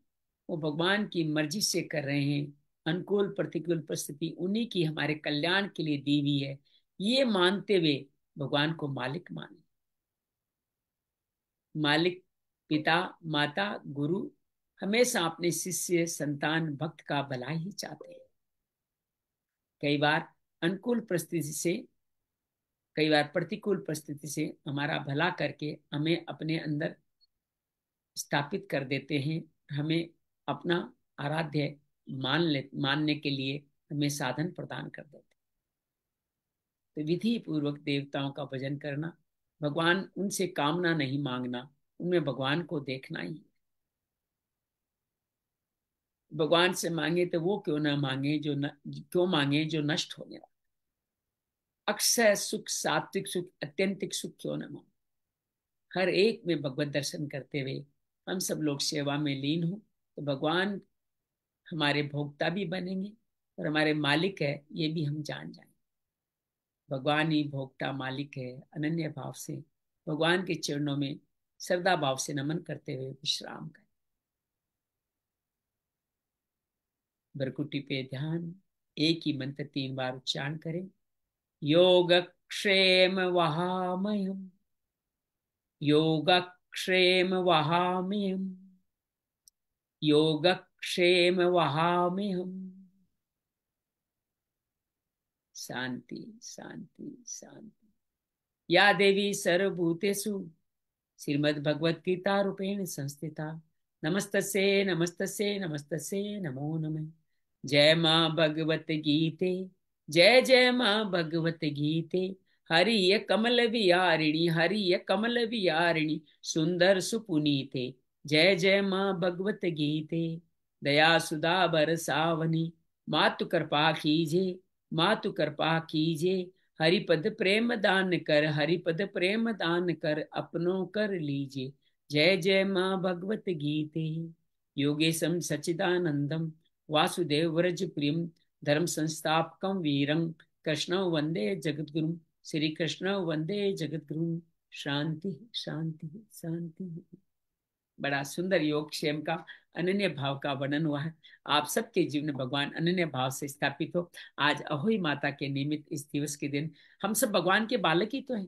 वो भगवान की मर्जी से कर रहे हैं। अनुकूल प्रतिकूल परिस्थिति उन्हीं की हमारे कल्याण के लिए दी हुई है, ये मानते हुए भगवान को मालिक माने। मालिक पिता माता गुरु हमेशा अपने शिष्य संतान भक्त का भला ही चाहते हैं। कई बार अनुकूल परिस्थिति से, कई बार प्रतिकूल परिस्थिति से हमारा भला करके हमें अपने अंदर स्थापित कर देते हैं। हमें अपना आराध्य मानने के लिए हमें साधन प्रदान कर देते हैं। तो विधि पूर्वक देवताओं का भजन करना, भगवान उनसे कामना नहीं मांगना, उनमें भगवान को देखना ही। भगवान से मांगे तो वो क्यों ना मांगे क्यों मांगे जो नष्ट होने वाला। अक्षय सुख, सात्विक सुख, अत्यंतिक सुख क्यों ना मांगे। हर एक में भगवत दर्शन करते हुए हम सब लोग सेवा में लीन हो, तो भगवान हमारे भोक्ता भी बनेंगे और हमारे मालिक है, ये भी हम जान जाएंगे। भगवान ही भोक्ता मालिक है। अनन्य भाव से भगवान के चरणों में श्रद्धा भाव से नमन करते हुए विश्राम करें। भ्रकुटी पे ध्यान, एक ही मंत्र 3 बार उच्चारण करें। योगक्षेम वहामयम, योगक्षेम वहाम्यहम्, योगक्षेम वहाम्यहम्। शांति शांति शांति। या देवी सर्वभूतेषु श्रीमद्भगवत गीता रूपेण संस्थिता, नमस्तस्यै नमस्तस्यै नमस्तस्यै नमो नमः। जय माँ भगवत गीते, जय जय माँ भगवत गीते। हरिय कमल विहारिणी, हरिय कमल विहारिणी, सुंदर सुपुनीते। जय जय माँ भगवत गीते। दया सुधा बरसावनी, मातु कृपा कीजे, मातु कृपा कीजे। हरिपद प्रेम दान कर, हरिपद प्रेम दान कर, अपनों कर लीजिए। जय जय माँ भगवत गीते। योगेशम सच्चिदानंदम वासुदेव व्रज प्रियम, धर्म संस्थापकम वीरं, कृष्ण वंदे जगद्गुरु, श्री कृष्ण वंदे जगद्गुरु। शांति शांति शांति। बड़ा सुंदर योग क्षेम का अनन्य भाव का वर्णन हुआ है। आप सबके जीवन में भगवान अनन्य भाव से स्थापित हो। आज अहोई माता के निमित्त इस दिवस के दिन हम सब भगवान के बालक ही तो हैं,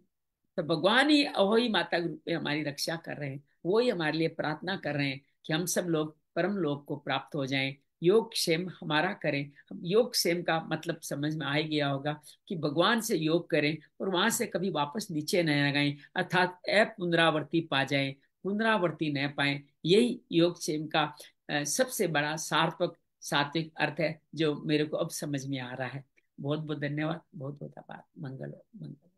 तो भगवान ही अहोई माता के रूप में हमारी रक्षा कर रहे हैं। वो ही हमारे लिए प्रार्थना कर रहे हैं कि हम सब लोग परम लोक को प्राप्त हो जाएं, योग क्षेम हमारा करें। हम योग क्षेम का मतलब समझ में आ ही गया होगा कि भगवान से योग करें और वहां से कभी वापस नीचे न लगाएं, अर्थात पुनरावर्ती पा जाएं, पुनरावर्ती न पाए। यही योग क्षेम का सबसे बड़ा सार्थक सात्विक अर्थ है, जो मेरे को अब समझ में आ रहा है। बहुत बहुत धन्यवाद, बहुत बहुत आभार। मंगल हो, मंगल।